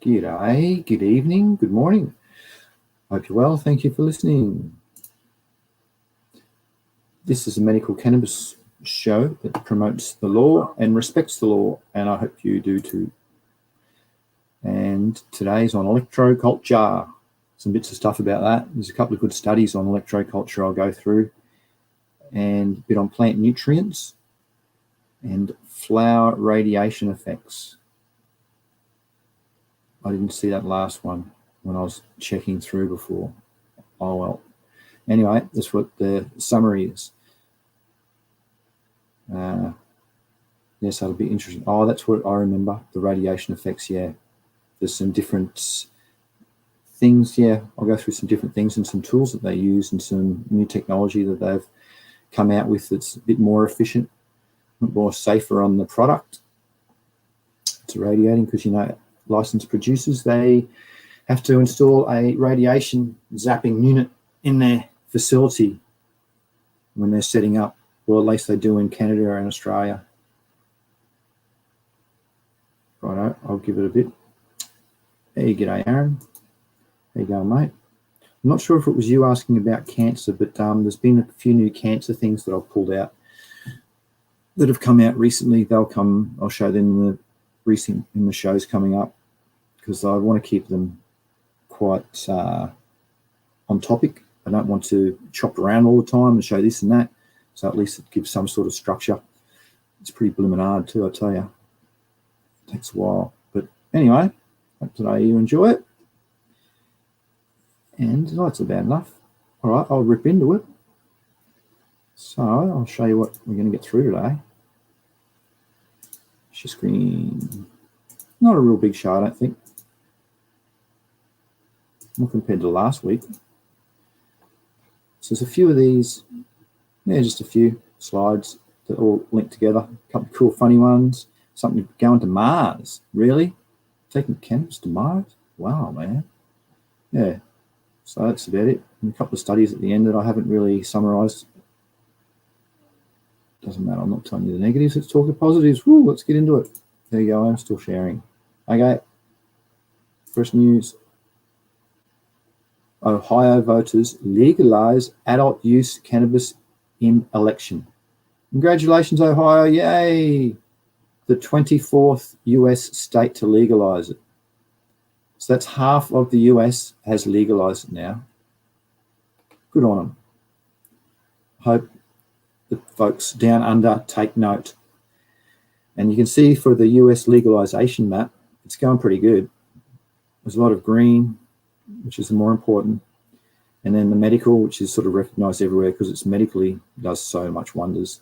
G'day, good evening, good morning. Hope you're well. Thank you for listening. This is a medical cannabis show that promotes the law and respects the law, and I hope you do too. And today's on electro-culture. Some bits of stuff about that. There's a couple of good studies on electro-culture I'll go through, and a bit on plant nutrients and flower radiation effects. I didn't see that last one when I was checking through before. Oh well. Anyway, that's what the summary is. Yes, that'll be interesting. Oh, that's what I remember, the radiation effects, yeah. There's some different things, yeah. I'll go through some different things and some tools that they use and some new technology that they've come out with that's a bit more efficient, more safer on the product. It's radiating because, you know, licensed producers, they have to install a radiation zapping unit in their facility when they're setting up, or at least they do in Canada and Australia. Righto, I'll give it a bit. Hey, g'day, Aaron. How you going, mate? I'm not sure if it was you asking about cancer, but there's been a few new cancer things that I've pulled out that have come out recently. They'll come, I'll show them in the shows coming up, because I want to keep them quite on topic. I don't want to chop around all the time and show this and that, so at least it gives some sort of structure. It's pretty blooming hard too, I tell you. It takes a while, but anyway, hope today you enjoy it. And that's about enough. All right, I'll rip into it. So I'll show you what we're going to get through today. Share screen. Not a real big show, I don't think. Not compared to last week. So there's a few of these. Yeah, just a few slides that all link together. A couple of cool, funny ones. Something going to Mars. Really? Taking cannabis to Mars? Wow, man. Yeah. So that's about it. And a couple of studies at the end that I haven't really summarised. Doesn't matter. I'm not telling you the negatives. Let's talk the positives. Woo, let's get into it. There you go. I'm still sharing. Okay. First news. Ohio voters legalize adult use cannabis in election. Congratulations, Ohio. Yay. The 24th US state to legalize it. So that's half of the US has legalized it now. Good on them. Hope the folks down under take note. And you can see for the US legalization map, it's going pretty good. There's a lot of green, which is the more important. And then the medical, which is sort of recognized everywhere because it's medically does so much wonders.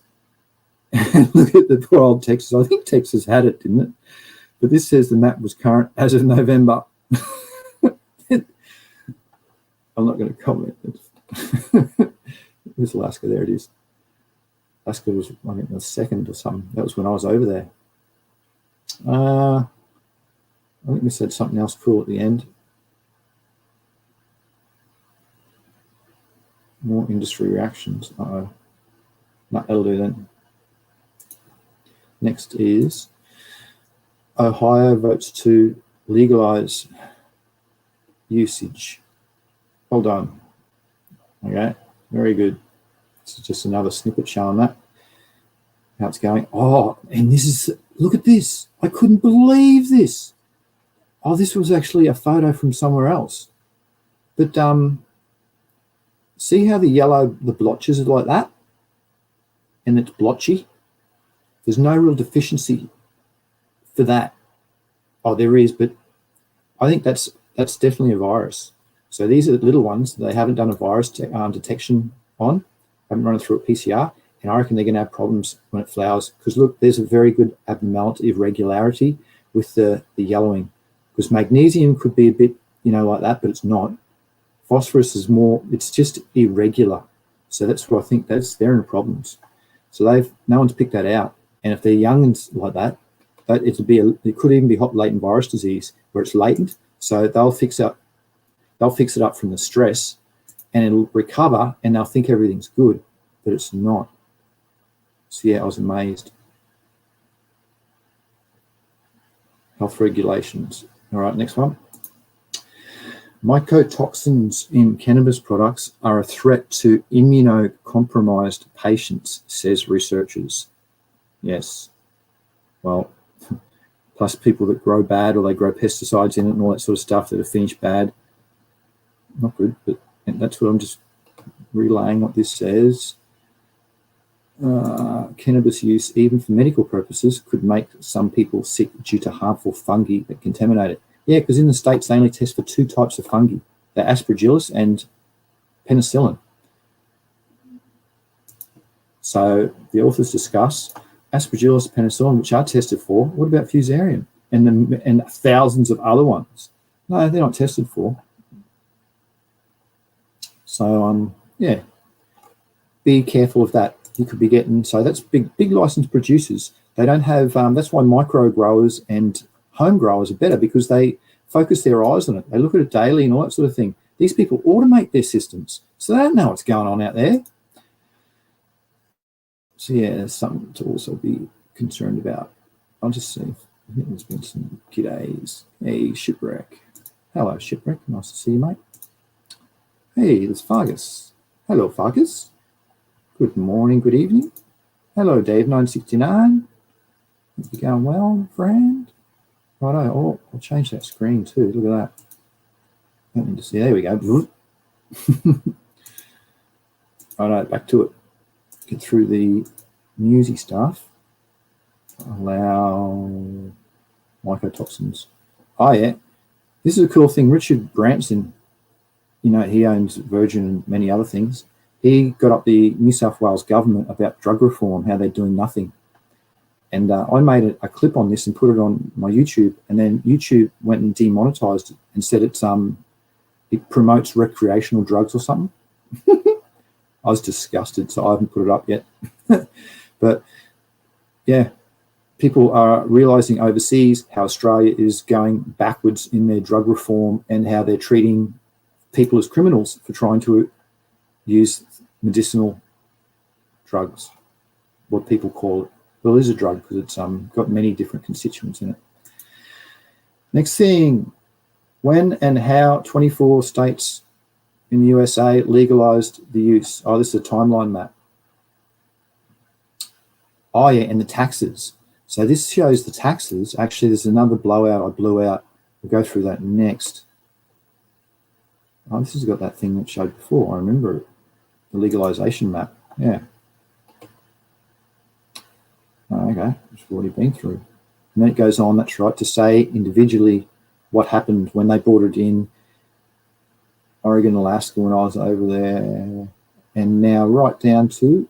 Look at the poor old Texas. I think Texas had it, didn't it? But this says the map was current as of November. I'm not going to comment. There's Alaska. There it is. Alaska was, I think, the second or something. That was when I was over there. I think we said something else cool at the end. More industry reactions. Uh-oh. No, that'll do then. Next is Ohio votes to legalize usage. Well done. Okay, very good. This is just another snippet showing that, how it's going. Oh, and this is, look at this. I couldn't believe this. Oh, this was actually a photo from somewhere else. But see how the yellow, the blotches are like that? And it's blotchy. There's no real deficiency for that. Oh, there is, but I think that's definitely a virus. So these are the little ones they haven't done a virus detection on, haven't run it through a PCR, and I reckon they're going to have problems when it flowers. Because look, there's a very good abnormality of regularity with the yellowing. Because magnesium could be a bit, you know, like that, but it's not. Phosphorus is more, it's just irregular. So that's what I think they're in problems. So no one's picked that out. And if they're young and like that, it could even be hot latent virus disease where it's latent. So they'll fix it up from the stress, and it'll recover, and they'll think everything's good, but it's not. So yeah, I was amazed. Health regulations. All right, next one. Mycotoxins in cannabis products are a threat to immunocompromised patients, says researchers. Yes. Well, plus people that grow bad or they grow pesticides in it and all that sort of stuff that are finished bad. Not good, but that's what I'm just relaying what this says. Cannabis use, even for medical purposes, could make some people sick due to harmful fungi that contaminate it. Yeah, because in the States, they only test for 2 types of fungi. They're aspergillus and penicillin. So the authors discuss aspergillus, penicillin, which are tested for. What about fusarium and thousands of other ones? No, they're not tested for. So, yeah, be careful of that. You could be getting, so that's big licensed producers. They don't have, that's why micro growers and home growers are better, because they focus their eyes on it. They look at it daily and all that sort of thing. These people automate their systems, so they don't know what's going on out there. So yeah, there's something to also be concerned about. I'll just see. I think there's been some g'days. Hey, Shipwreck. Hello, Shipwreck. Nice to see you, mate. Hey, there's Fargus. Hello, Fargus. Good morning, good evening. Hello, Dave, 969. Hope you're going well, friend. Righto. Oh, I'll change that screen too. Look at that. Don't need to see. There we go. Righto, back to it. Get through the newsy stuff. Allow mycotoxins. Oh, yeah. This is a cool thing. Richard Branson, you know, he owns Virgin and many other things. He got up the New South Wales government about drug reform, how they're doing nothing. And I made a clip on this and put it on my YouTube, and then YouTube went and demonetized it and said it promotes recreational drugs or something. I was disgusted, so I haven't put it up yet. But yeah, people are realizing overseas how Australia is going backwards in their drug reform and how they're treating people as criminals for trying to use medicinal drugs, what people call it. Well, it is a drug because it's got many different constituents in it. Next thing, when and how 24 states in the USA legalized the use. Oh, this is a timeline map. Oh, yeah, and the taxes. So this shows the taxes. Actually, there's another blowout I blew out. We'll go through that next. Oh, this has got that thing that showed before. I remember it. The legalization map. Yeah. Oh, okay, which we've already been through. And then it goes on, that's right, to say individually what happened when they brought it in Oregon, Alaska, when I was over there. And now right down to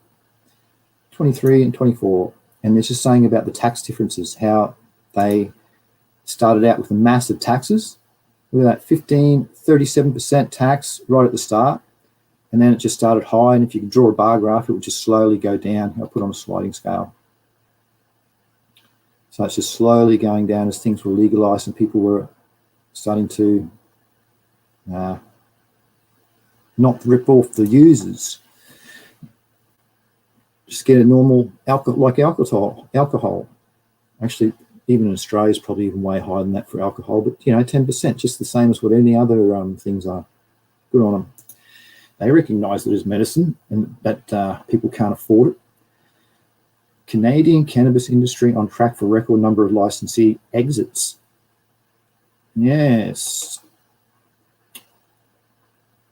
23 and 24. And it's just saying about the tax differences, how they started out with the massive taxes. Look at that, 15, 37% tax right at the start. And then it just started high. And if you could draw a bar graph, it would just slowly go down. I'll put on a sliding scale. So it's just slowly going down as things were legalized and people were starting to not rip off the users. Just get a normal alcohol. Actually, even in Australia, is probably even way higher than that for alcohol. But, 10%, just the same as what any other things are. Good on them. They recognise it as medicine and that people can't afford it. Canadian cannabis industry on track for record number of licensee exits. Yes.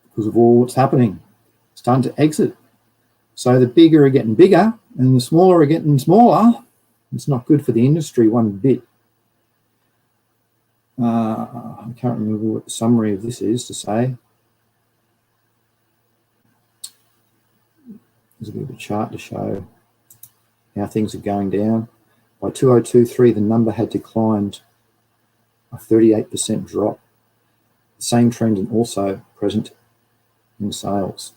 Because of all what's happening. It's time to exit. So the bigger are getting bigger and the smaller are getting smaller. It's not good for the industry one bit. I can't remember what the summary of this is to say. There's a bit of a chart to show how things are going down. By 2023, the number had declined a 38% drop. The same trend and also present in sales.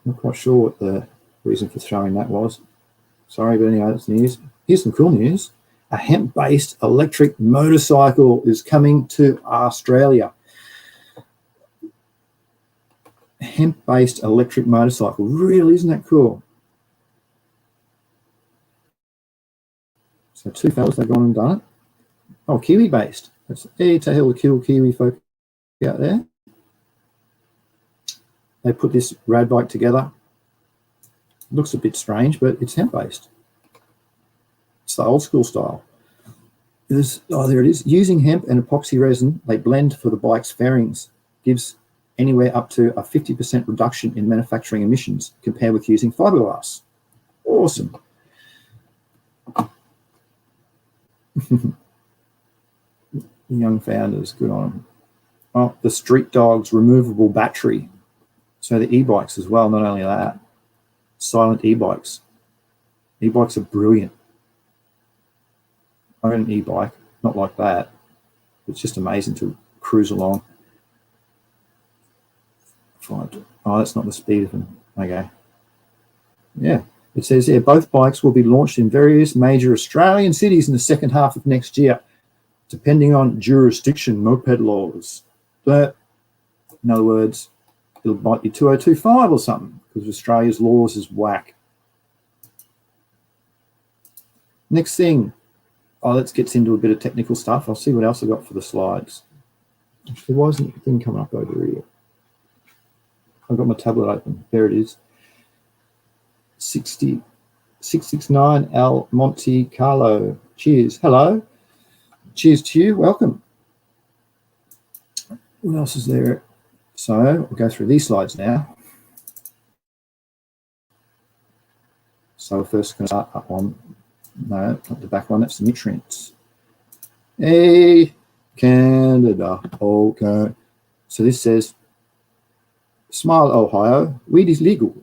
Not quite sure what the reason for throwing that was. Sorry, but anyway, that's news. Here's some cool news. A hemp-based electric motorcycle is coming to Australia. Hemp-based electric motorcycle. Really, isn't that cool? So 2 fellas, they've gone and done it. Oh, Kiwi based. That's to hell kill Kiwi folk out there. They put this rad bike together. It looks a bit strange, but it's hemp based. It's the old school style. There it is. Using hemp and epoxy resin, they blend for the bike's fairings. Gives anywhere up to a 50% reduction in manufacturing emissions compared with using fiberglass. Awesome. Young founders, good on them. Oh, the Street Dogs removable battery. So the e-bikes as well, not only that. Silent e-bikes. E-bikes are brilliant. I own an e-bike, not like that. It's just amazing to cruise along. Oh, that's not the speed of them. Okay. Yeah. It says here, both bikes will be launched in various major Australian cities in the second half of next year, depending on jurisdiction moped laws. But, in other words, it might be 2025 or something, because Australia's laws is whack. Next thing, let's get into a bit of technical stuff. I'll see what else I got for the slides. Actually, why isn't the thing coming up over here? I've got my tablet open. There it is. 669 Al Monte Carlo. Cheers. Hello. Cheers to you. Welcome. What else is there? So we'll go through these slides now. So first going to start up on, no, not the back one, that's the nutrients. Hey, Canada. Okay. So this says, smile, Ohio, weed is legal.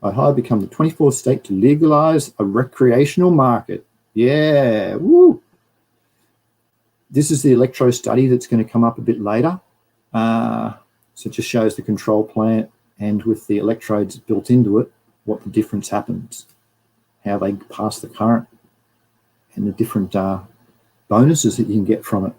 Ohio become the 24th state to legalize a recreational market. Yeah, woo. This is the electro study that's going to come up a bit later. So it just shows the control plant and with the electrodes built into it, what the difference happens, how they pass the current, and the different bonuses that you can get from it.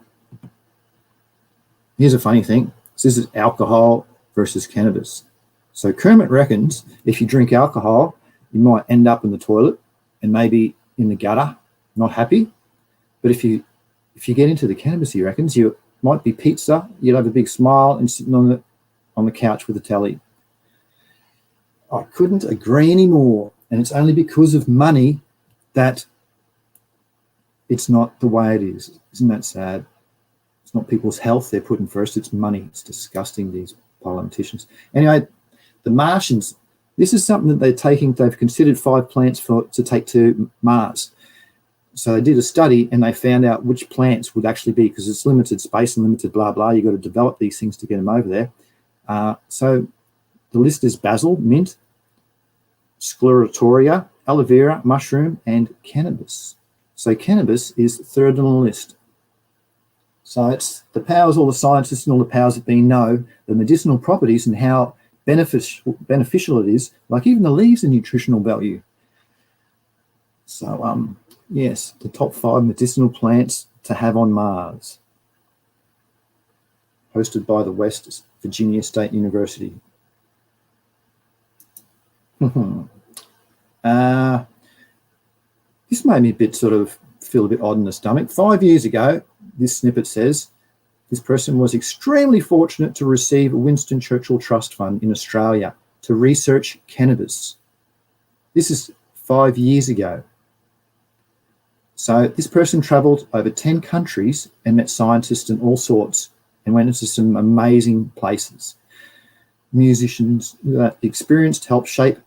Here's a funny thing. So this is alcohol versus cannabis. So Kermit reckons if you drink alcohol, you might end up in the toilet and maybe in the gutter, not happy. But if you get into the cannabis, he reckons, you might be pizza, you'll have a big smile and sitting on the couch with a telly. I couldn't agree anymore. And it's only because of money that it's not the way it is. Isn't that sad? It's not people's health they're putting first, it's money. It's disgusting, these politicians. Anyway, the Martians, this is something that they've considered 5 plants to take to Mars. So they did a study and they found out which plants would actually be, because it's limited space and limited blah, blah. You've got to develop these things to get them over there. So the list is basil, mint, sclerotoria, aloe vera, mushroom, and cannabis. So cannabis is third on the list. So it's the powers, all the scientists and all the powers that be know the medicinal properties and how beneficial it is. Like even the leaves are nutritional value. So yes, the top 5 medicinal plants to have on Mars. Hosted by the West Virginia State University. This made me feel a bit odd in the stomach. 5 years ago, this snippet says, this person was extremely fortunate to receive a Winston Churchill Trust Fund in Australia to research cannabis. This is 5 years ago. So this person travelled over 10 countries and met scientists and all sorts and went into some amazing places. Musicians that experienced helped shape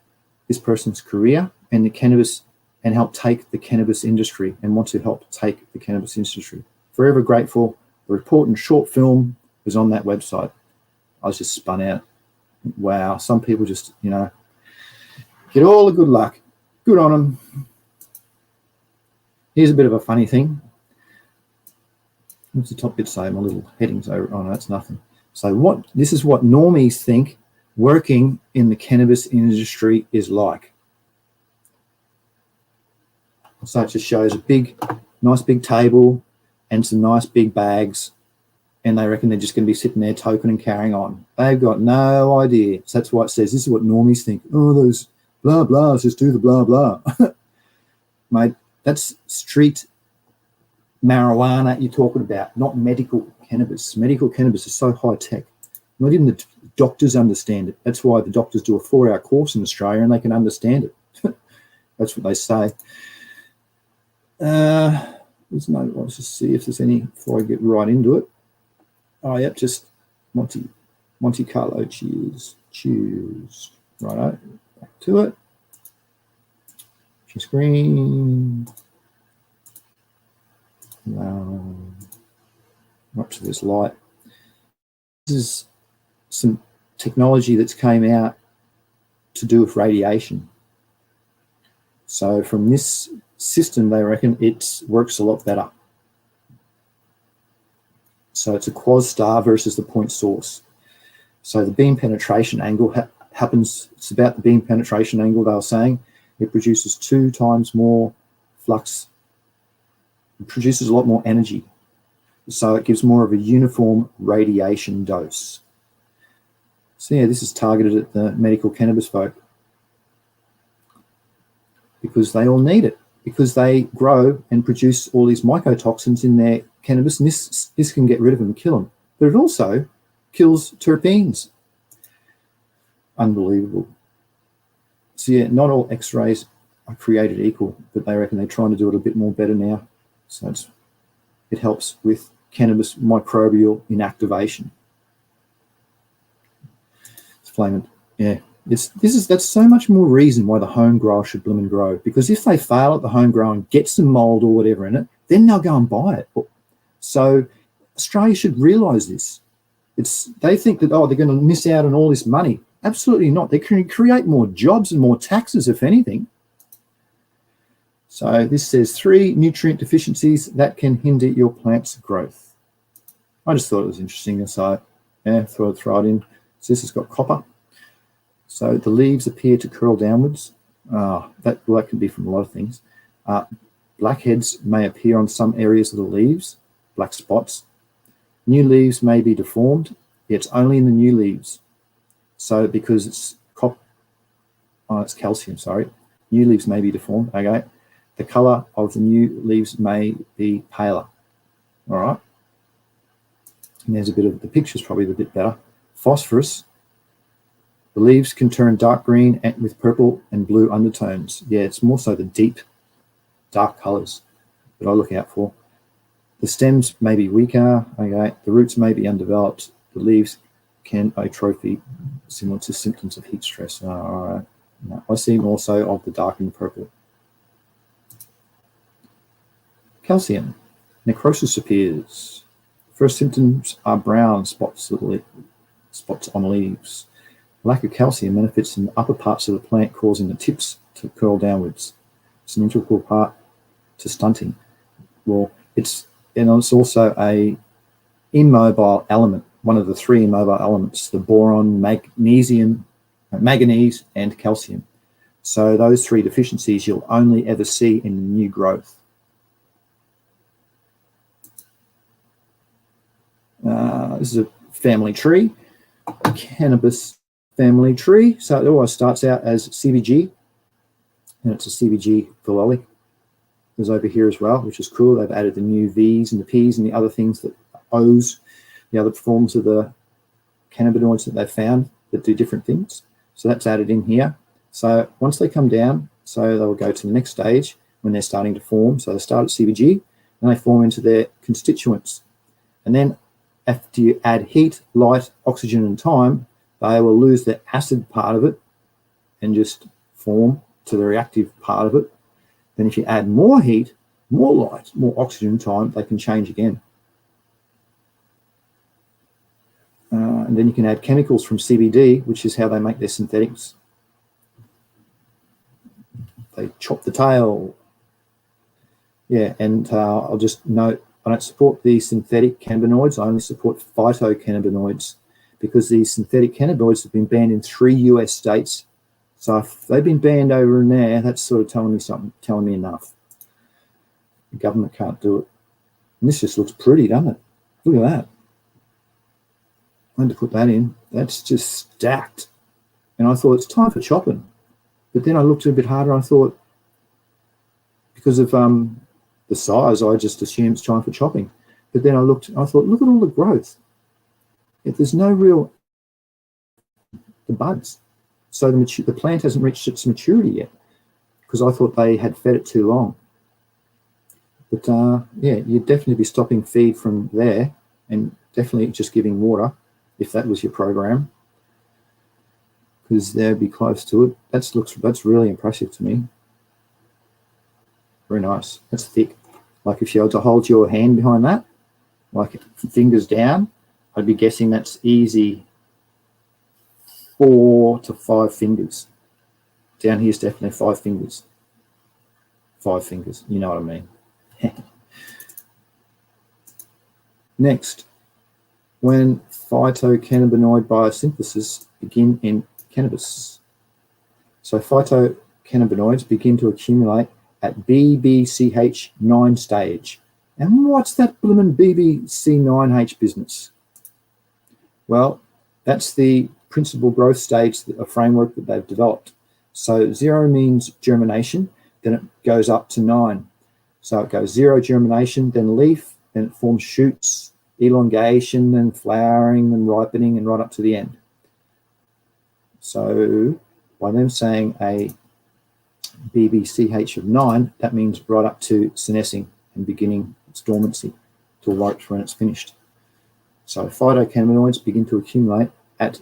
this person's career and the cannabis, and help take the cannabis industry and want to help take the cannabis industry. Forever grateful. The report and short film was on that website. I was just spun out. Wow, some people just, get all the good luck. Good on them. Here's a bit of a funny thing. What's the top bit say? My little headings over. Oh, no, that's nothing. So this is what normies think working in the cannabis industry is like. So it just shows a nice big table and some nice big bags, and they reckon they're just going to be sitting there token and carrying on. They've got no idea. So that's why it says this is what normies think. Oh, those blah blahs just do the blah blah. Mate, that's street marijuana you're talking about, not medical cannabis. Medical cannabis is so high tech. Not even the doctors understand it. That's why the doctors do a 4-hour course in Australia and they can understand it. That's what they say. Let's just see if there's any before I get right into it. Oh, yep, just Monte Carlo. Cheers. Righto, back to it. Share screen. Up to this light. This is some technology that's came out to do with radiation. So from this system, they reckon it works a lot better. So it's a quad star versus the point source. So the beam penetration angle happens, it's about the beam penetration angle they were saying. It produces 2 times more flux. It produces a lot more energy. So it gives more of a uniform radiation dose. So yeah, this is targeted at the medical cannabis folk because they all need it, because they grow and produce all these mycotoxins in their cannabis, and this can get rid of them and kill them. But it also kills terpenes. Unbelievable. So yeah, not all X-rays are created equal, but they reckon they're trying to do it a bit more better now. So it helps with cannabis microbial inactivation. It's flaming. Yeah, that's so much more reason why the home grower should bloom and grow. Because if they fail at the home grow and get some mold or whatever in it, then they'll go and buy it. So Australia should realise this. They think that, oh, they're going to miss out on all this money. Absolutely not. They can create more jobs and more taxes, if anything. So this says 3 nutrient deficiencies that can hinder your plant's growth. I just thought it was interesting. So yeah, thought I'd throw it in. So this has got copper. So the leaves appear to curl downwards. That can be from a lot of things. Blackheads may appear on some areas of the leaves, black spots. New leaves may be deformed. It's only in the new leaves. So because it's it's calcium, sorry. New leaves may be deformed, okay. The color of the new leaves may be paler, all right. And there's a bit of, the picture's probably a bit better. Phosphorus. The leaves can turn dark green with purple and blue undertones. Yeah, it's more so the deep, dark colors that I look out for. The stems may be weaker, okay. The roots may be undeveloped. The leaves can atrophy, similar to symptoms of heat stress. All right. No, I see more so of the darkened purple. Calcium. Necrosis appears. First symptoms are brown spots on leaves. Lack of calcium manifests in the upper parts of the plant, causing the tips to curl downwards. It's an integral part to stunting. Well, it's also a immobile element, one of the 3 immobile elements: the boron, magnesium, manganese, and calcium. So those 3 deficiencies you'll only ever see in new growth. This is a family tree, a cannabis family tree. So it always starts out as CBG, and it's a CBG phylloly. There's over here as well, which is cool. They've added the new V's and the P's and the other things, that O's, the other forms of the cannabinoids that they've found that do different things. So that's added in here. So once they come down, so they'll go to the next stage when they're starting to form. So they start at CBG and they form into their constituents. And then after you add heat, light, oxygen, and time, they will lose the acid part of it and just form to the reactive part of it. Then if you add more heat, more light, more oxygen, time, they can change again. And then you can add chemicals from CBD, which is how they make their synthetics. They chop the tail. Yeah, and I'll just note, I don't support the synthetic cannabinoids. I only support phytocannabinoids, because these synthetic cannabinoids have been banned in 3 US states. So if they've been banned over in there, that's sort of telling me something, telling me enough. The government can't do it. And this just looks pretty, doesn't it? Look at that. I had to put that in. That's just stacked. And I thought, it's time for chopping. But then I looked a bit harder. I thought, because of the the size, I just assumed it's time for chopping. But then I thought, look at all the growth. If there's no real the buds, so the plant hasn't reached its maturity yet, because I thought they had fed it too long. But yeah, you'd definitely be stopping feed from there and definitely just giving water if that was your program, because they'd be close to it. That's really impressive to me. Very nice. That's thick. Like if you had to hold your hand behind that, like fingers down, I'd be guessing that's easy 4 to 5 fingers. Down here is definitely 5 fingers. 5 fingers, you know what I mean. Next, when phytocannabinoid biosynthesis begin in cannabis. So phytocannabinoids begin to accumulate at BBCH9 stage. And what's that bloomin' BBC9H business? Well, that's the principal growth stage, a framework that they've developed. So 0 means germination, then it goes up to 9. So it goes 0 germination, then leaf, then it forms shoots, elongation, then flowering, then ripening, and right up to the end. So by them saying a BBCH of 9, that means right up to senescing and beginning its dormancy till right when it's finished. So phytocannabinoids begin to accumulate at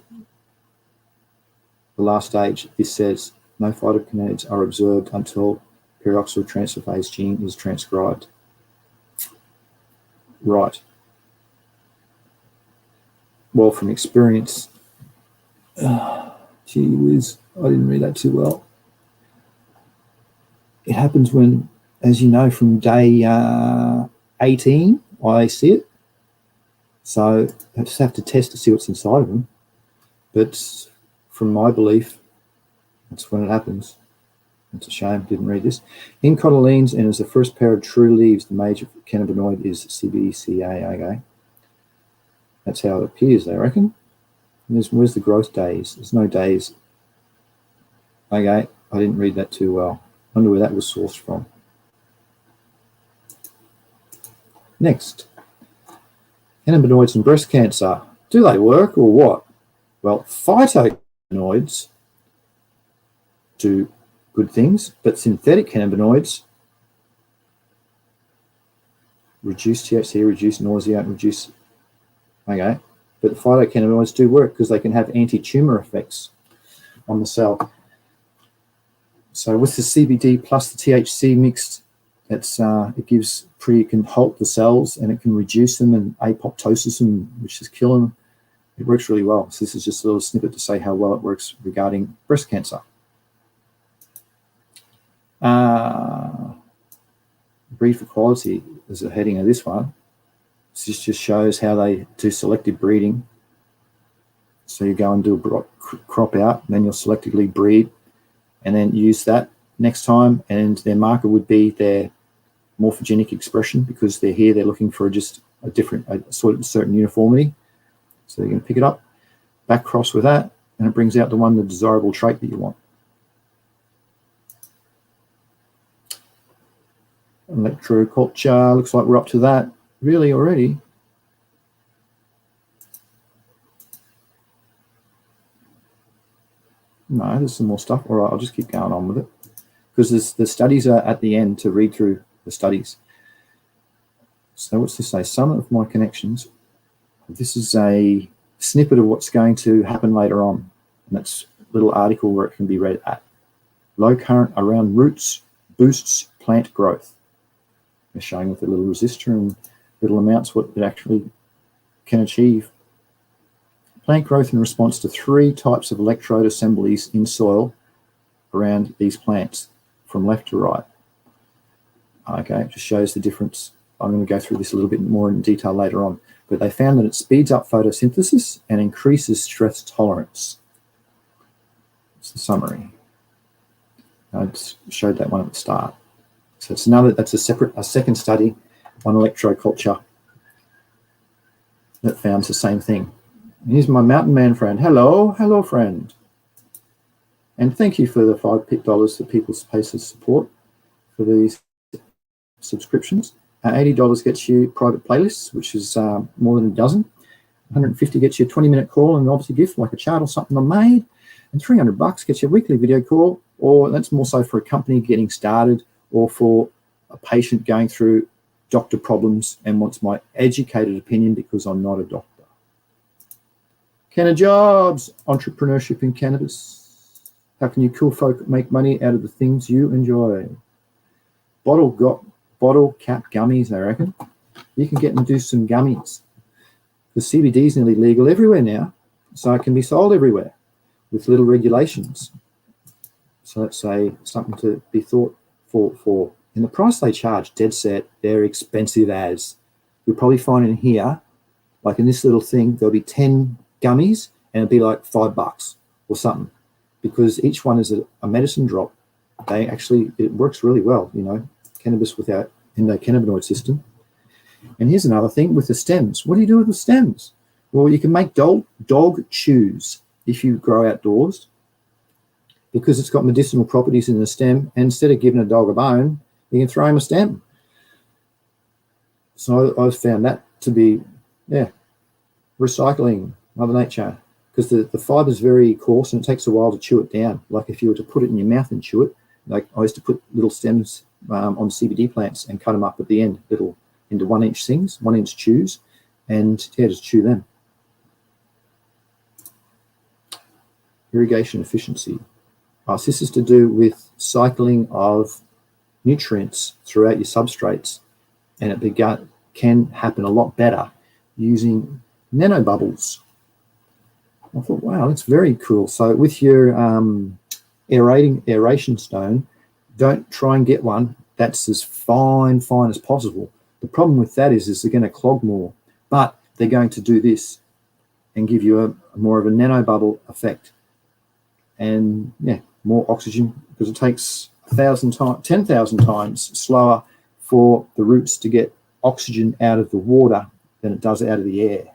the last stage. This says no phytocannabinoids are observed until peroxyl transferase gene is transcribed. Right. Well, from experience, gee whiz, I didn't read that too well. It happens when, as you know, from day 18, I see it. So I just have to test to see what's inside of them. But from my belief, that's when it happens. It's a shame, didn't read this. In cotyledons and as the first pair of true leaves, the major cannabinoid is CBCA, okay? That's how it appears, they reckon. And where's the growth days? There's no days. Okay, I didn't read that too well. I wonder where that was sourced from. Next, cannabinoids and breast cancer. Do they work or what? Well, phytocannabinoids do good things, but synthetic cannabinoids reduce THC, reduce nausea, reduce, okay, but the phytocannabinoids do work because they can have anti-tumor effects on the cell. So with the CBD plus the THC mixed, it can halt the cells and it can reduce them and apoptosis them, which is killing them. It works really well. So this is just a little snippet to say how well it works regarding breast cancer. Breed for quality is the heading of this one. This just shows how they do selective breeding. So you go and do a crop out, and then you'll selectively breed, and then use that next time. And their marker would be their morphogenic expression, because they're here, they're looking for just a sort of certain uniformity. So they're going to pick it up, back cross with that, and it brings out the desirable trait that you want. Electro-culture, looks like we're up to that really already. No, there's some more stuff. All right, I'll just keep going on with it, because the studies are at the end to read through the studies. So what's this say? Some of my connections. This is a snippet of what's going to happen later on, and that's a little article where it can be read at. Low current around roots boosts plant growth. They're showing with a little resistor and little amounts what it actually can achieve. Plant growth in response to 3 types of electrode assemblies in soil around these plants, from left to right. Okay, it just shows the difference. I'm going to go through this a little bit more in detail later on, but they found that it speeds up photosynthesis and increases stress tolerance. That's the summary. I just showed that one at the start. So it's that's a second study on electro-culture that found the same thing. And here's my mountain man friend. Hello friend. And thank you for the $5 that people pay to support for these subscriptions. $80 gets you private playlists, which is more than a dozen. $150 gets you a 20-minute call and obviously gift like a chart or something I made. And $300 gets you a weekly video call, or that's more so for a company getting started or for a patient going through doctor problems and wants my educated opinion because I'm not a doctor. Canna Jobs, entrepreneurship in cannabis. How can you cool folk make money out of the things you enjoy? Bottle cap gummies, I reckon. You can get and do some gummies. The CBD is nearly legal everywhere now, so it can be sold everywhere with little regulations. So let's say something to be thought for. And the price they charge, dead set, they're expensive as. You'll probably find in here, like in this little thing, there'll be 10 gummies and it'll be like $5 or something, because each one is a medicine drop. It works really well, you know, cannabis without endocannabinoid system. And here's another thing with the stems. What do you do with the stems? Well, you can make dog chews if you grow outdoors, because it's got medicinal properties in the stem. And instead of giving a dog a bone, you can throw him a stem. So I've found that to be, recycling Mother Nature, because the fibre is very coarse and it takes a while to chew it down. Like if you were to put it in your mouth and chew it, like I used to put little stems on CBD plants and cut them up at the end, into 1-inch things, 1-inch chews, and just chew them. Irrigation efficiency. So this is to do with cycling of nutrients throughout your substrates, and it can happen a lot better using nanobubbles. I thought, wow, that's very cool. So with your aeration stone, don't try and get one that's as fine as possible. The problem with that is they're going to clog more, but they're going to do this and give you a more of a nanobubble effect. And more oxygen, because it takes 10,000 times slower for the roots to get oxygen out of the water than it does out of the air.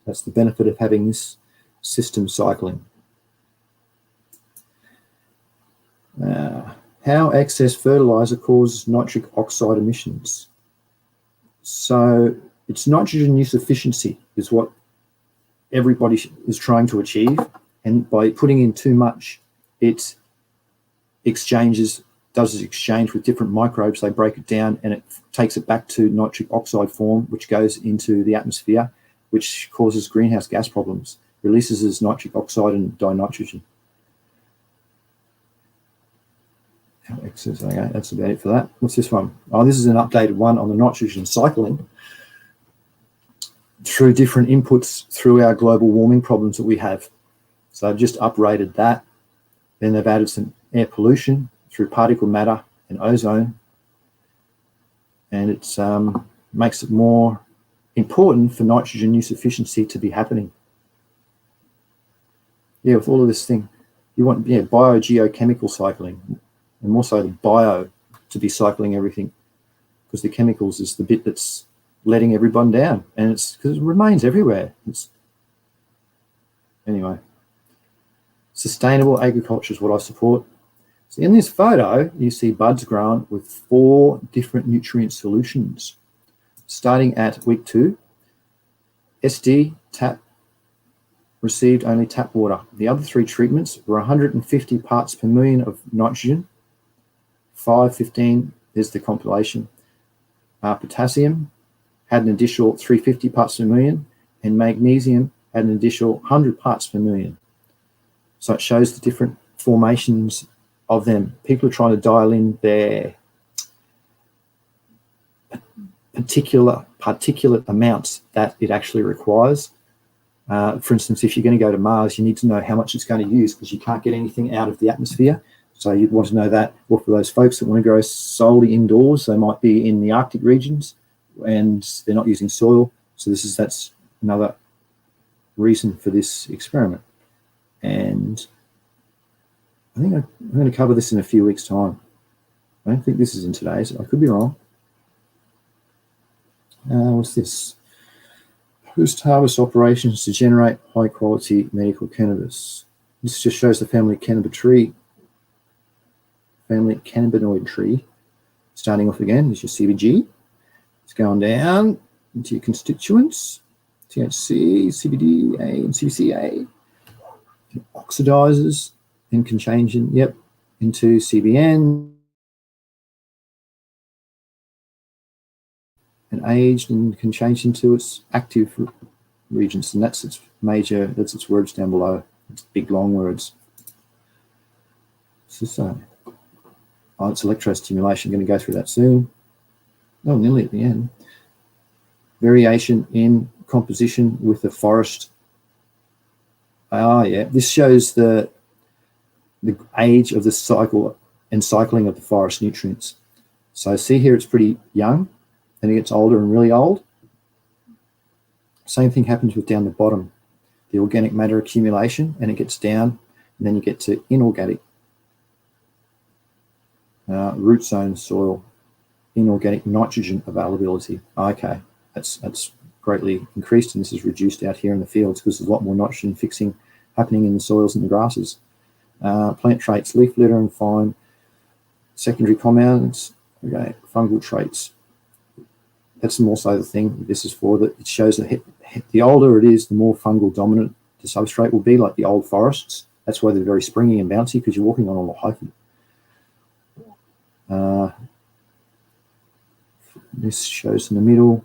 That's the benefit of having this system cycling. How excess fertilizer causes nitric oxide emissions. So it's nitrogen use efficiency is what everybody is trying to achieve. And by putting in too much, it does its exchange with different microbes. They break it down and it takes it back to nitric oxide form, which goes into the atmosphere, which causes greenhouse gas problems, releases as nitric oxide and dinitrogen. Okay, that's about it for that. What's this one? Oh, this is an updated one on the nitrogen cycling through different inputs through our global warming problems that we have. So I've just uprated that. Then they've added some air pollution through particle matter and ozone. And it makes it more important for nitrogen use efficiency to be happening. With all of this thing, you want biogeochemical cycling, and more so the bio to be cycling everything, because the chemicals is the bit that's letting everyone down, and it's because it remains everywhere. Anyway, sustainable agriculture is what I support. So in this photo, you see buds grown with 4 different nutrient solutions. Starting at week 2, SD tap received only tap water. The other 3 treatments were 150 parts per million of nitrogen, 515, there's the compilation. Potassium had an additional 350 parts per million, and magnesium had an additional 100 parts per million. So it shows the different formations of them. People are trying to dial in their particulate amounts that it actually requires. For instance, if you're going to go to Mars, you need to know how much it's going to use, because you can't get anything out of the atmosphere. So you'd want to know that. Or for those folks that want to grow solely indoors, they might be in the Arctic regions and they're not using soil. So that's another reason for this experiment. And I think I'm going to cover this in a few weeks' time. I don't think this is in today's. I could be wrong. What's this? Post-harvest operations to generate high-quality medical cannabis. This just shows the family cannabinoid tree. starting off again is your CBG. It's going down into your constituents, THC, CBD, A, and CBCA. It oxidizes and can change into CBN and aged and can change into its active regions, and that's its words down below. It's big long words. It's electrostimulation. Going to go through that soon. Oh, nearly at the end. Variation in composition with the forest. This shows the age of the cycle and cycling of the forest nutrients. So see here, it's pretty young, then it gets older and really old. Same thing happens with down the bottom, the organic matter accumulation, and it gets down, and then you get to inorganic root zone soil, inorganic nitrogen availability. Okay, that's greatly increased, and this is reduced out here in the fields because there's a lot more nitrogen fixing happening in the soils and the grasses. Plant traits, leaf litter and fine secondary compounds. Okay, fungal traits. That's also the thing this is for, that it shows that the older it is, the more fungal dominant the substrate will be, like the old forests. That's why they're very springy and bouncy, because you're walking on all the hyphae. This shows in the middle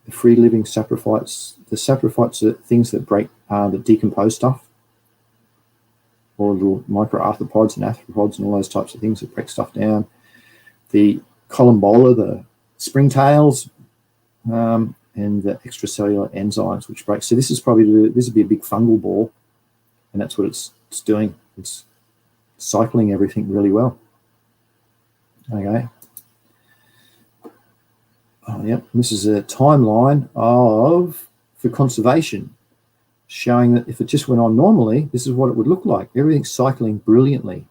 the free living saprophytes. The saprophytes are things that that decompose stuff, or little microarthropods and arthropods and all those types of things that break stuff down. The columbola, the springtails, and the extracellular enzymes which break. So this is probably this would be a big fungal ball, and that's what it's doing. It's cycling everything really well. Okay. Oh, yep. This is a timeline for conservation, showing that if it just went on normally, this is what it would look like. Everything's cycling brilliantly.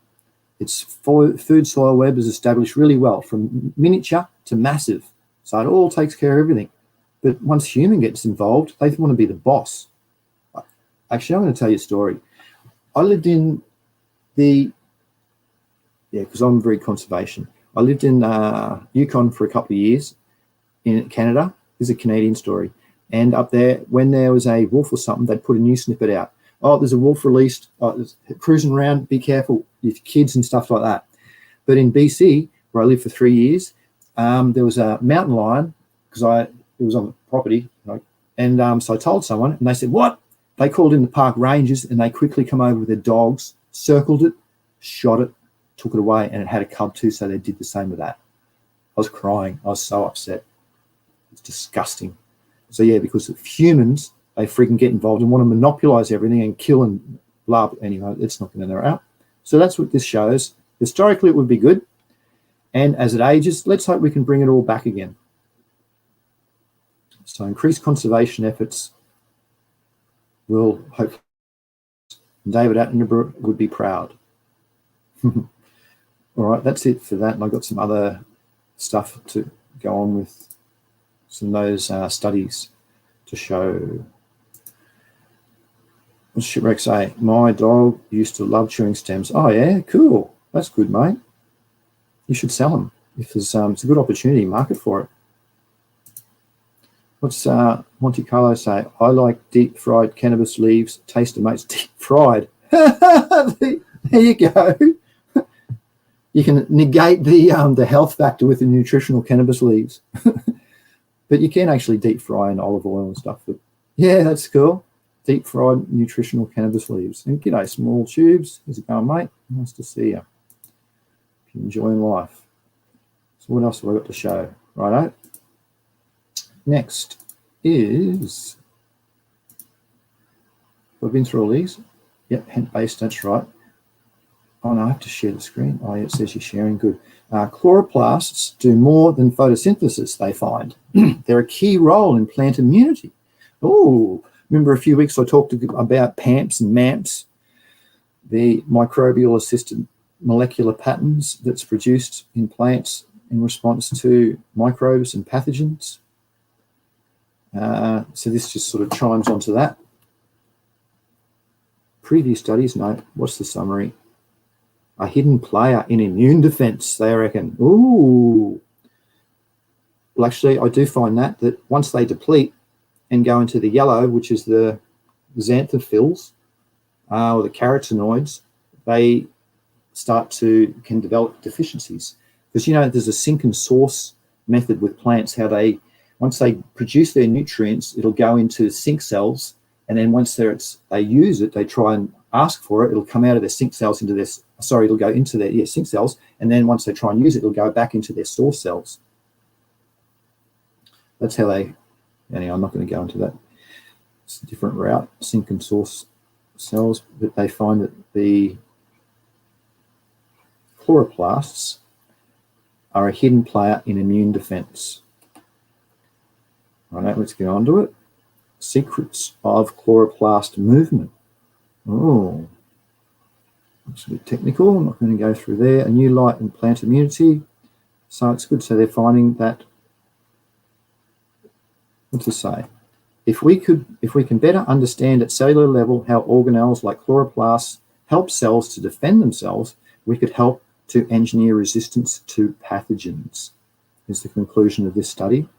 Its food soil web is established really well, from miniature to massive. So it all takes care of everything. But once human gets involved, they want to be the boss. Actually, I'm going to tell you a story. I lived in because I'm very conservation. I lived in Yukon for a couple of years in Canada. This is a Canadian story. And up there, when there was a wolf or something, they'd put a new snippet out. Oh, there's a wolf released, cruising around, be careful with kids and stuff like that. But in BC, where I lived for 3 years, there was a mountain lion, because it was on the property, and so I told someone, and they said, what? They called in the park rangers, and they quickly come over with their dogs, circled it, shot it, took it away, and it had a cub too, so they did the same with that. I was crying. I was so upset. It's disgusting. So yeah, because of humans, they freaking get involved and want to monopolize everything and kill and blah. Anyway, it's not going to out. So that's what this shows. Historically, it would be good. And as it ages, let's hope we can bring it all back again. So increased conservation efforts will hopefully, David Attenborough would be proud. All right, that's it for that. And I've got some other stuff to go on with some of those studies to show. What's Shipwreck say? My dog used to love chewing stems. Oh yeah, cool. That's good, mate. You should sell them. If there's it's a good opportunity, market for it. What's Monte Carlo say? I like deep fried cannabis leaves. Taste mates deep fried. There you go. You can negate the health factor with the nutritional cannabis leaves. But you can actually deep fry in olive oil and stuff. But yeah, that's cool. Deep fried nutritional cannabis leaves. And g'day, small tubes. How's it going, mate? Nice to see you. If you're enjoying life. So what else have I got to show? Righto. Next is, we've been through all these. Yep, hemp-based, that's right. Oh no, I have to share the screen. Oh yeah, it says you're sharing, good. Chloroplasts do more than photosynthesis, they find. They're a key role in plant immunity. Oh, remember a few weeks I talked about PAMPs and MAMPs, the microbial assisted molecular patterns that's produced in plants in response to microbes and pathogens. So this just sort of chimes onto that. Previous studies, no, what's the summary? a hidden player in immune defense, they reckon. Ooh. Well, actually, I do find that once they deplete and go into the yellow, which is the xanthophylls or the carotenoids, they can develop deficiencies. Because, there's a sink and source method with plants, how once they produce their nutrients, it'll go into sink cells, and then once they use it, they try and ask for it, it'll come out of their sink cells it'll go into their sink cells, and then once they try and use it, it'll go back into their source cells. That's how anyway, I'm not going to go into that. It's a different route, sink and source cells, but they find that the chloroplasts are a hidden player in immune defense. All right, let's get on to it. Secrets of chloroplast movement. Oh, it's a bit technical. I'm not going to go through there. A new light in plant immunity. So it's good. So they're finding that, what to say? If we can better understand at cellular level how organelles like chloroplasts help cells to defend themselves, we could help to engineer resistance to pathogens, is the conclusion of this study.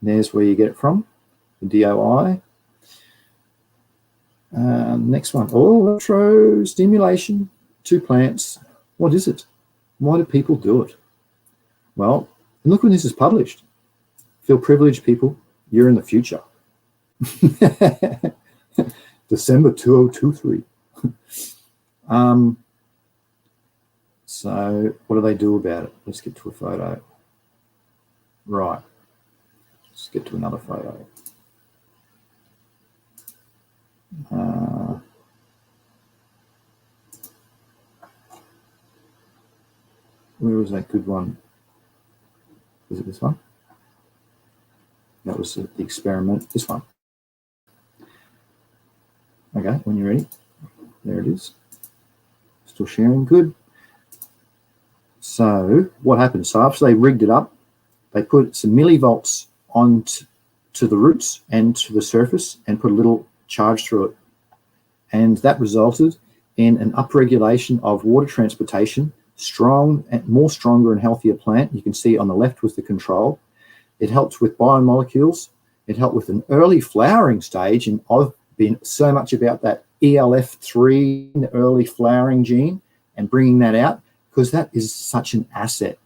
And there's where you get it from, the DOI. Next one, electrostimulation to plants. What is it? Why do people do it? Well, look when this is published. Feel privileged, people. You're in the future. December 2023. So what do they do about it? Let's get to a photo. Right. Let's get to another photo. Where was that good one? Was it this one? That was the experiment. This one. Okay, when you're ready. There it is. Still sharing. Good. So what happened? So after they rigged it up, they put some millivolts onto the roots and to the surface and put a little charge through it. And that resulted in an upregulation of water transportation, more stronger and healthier plant. You can see on the left was the control. It helped with biomolecules. It helped with an early flowering stage. And I've been so much about that ELF3, the early flowering gene, and bringing that out because that is such an asset.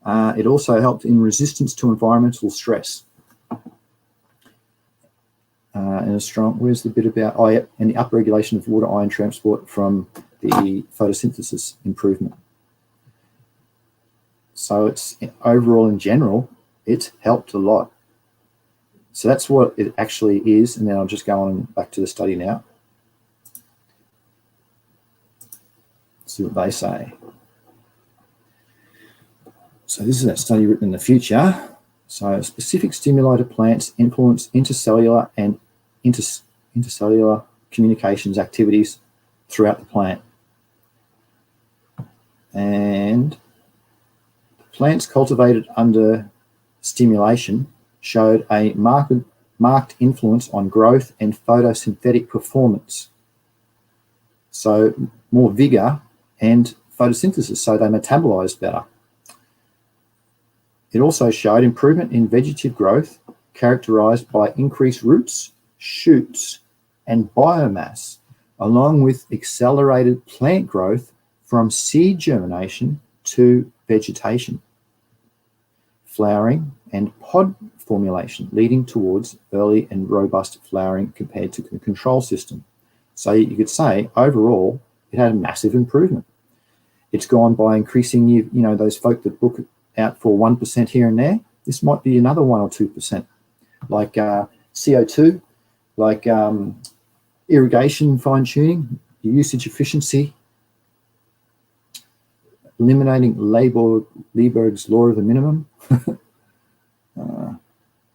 It also helped in resistance to environmental stress. And a strong, where's the bit about, oh yeah, and the upregulation of water ion transport from the photosynthesis improvement. So it's overall in general, it helped a lot. So that's what it actually is. And then I'll just go on back to the study now. See what they say. So this is that study written in the future. So specific stimuli to plants influence intercellular and intercellular communications activities throughout the plant. And plants cultivated under stimulation showed a marked influence on growth and photosynthetic performance. So more vigor and photosynthesis, so they metabolized better. It also showed improvement in vegetative growth characterized by increased roots, shoots, and biomass, along with accelerated plant growth from seed germination to vegetation, flowering, and pod formulation, leading towards early and robust flowering compared to the control system. So you could say, overall, it had a massive improvement. It's gone by increasing, you know, those folk that book out for 1% here and there. This might be another 1 or 2%, like CO2, like irrigation fine-tuning, usage efficiency, eliminating Lieberg's law of the minimum.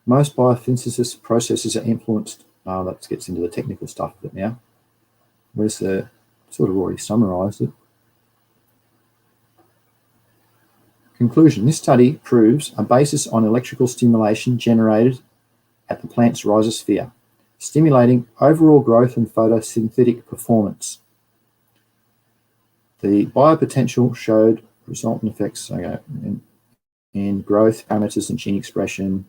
Most biosynthesis processes are influenced. That gets into the technical stuff of it now. Where's the, sort of already summarized it. Conclusion, this study proves a basis on electrical stimulation generated at the plant's rhizosphere, stimulating overall growth and photosynthetic performance. The biopotential showed resultant effects in growth parameters and gene expression.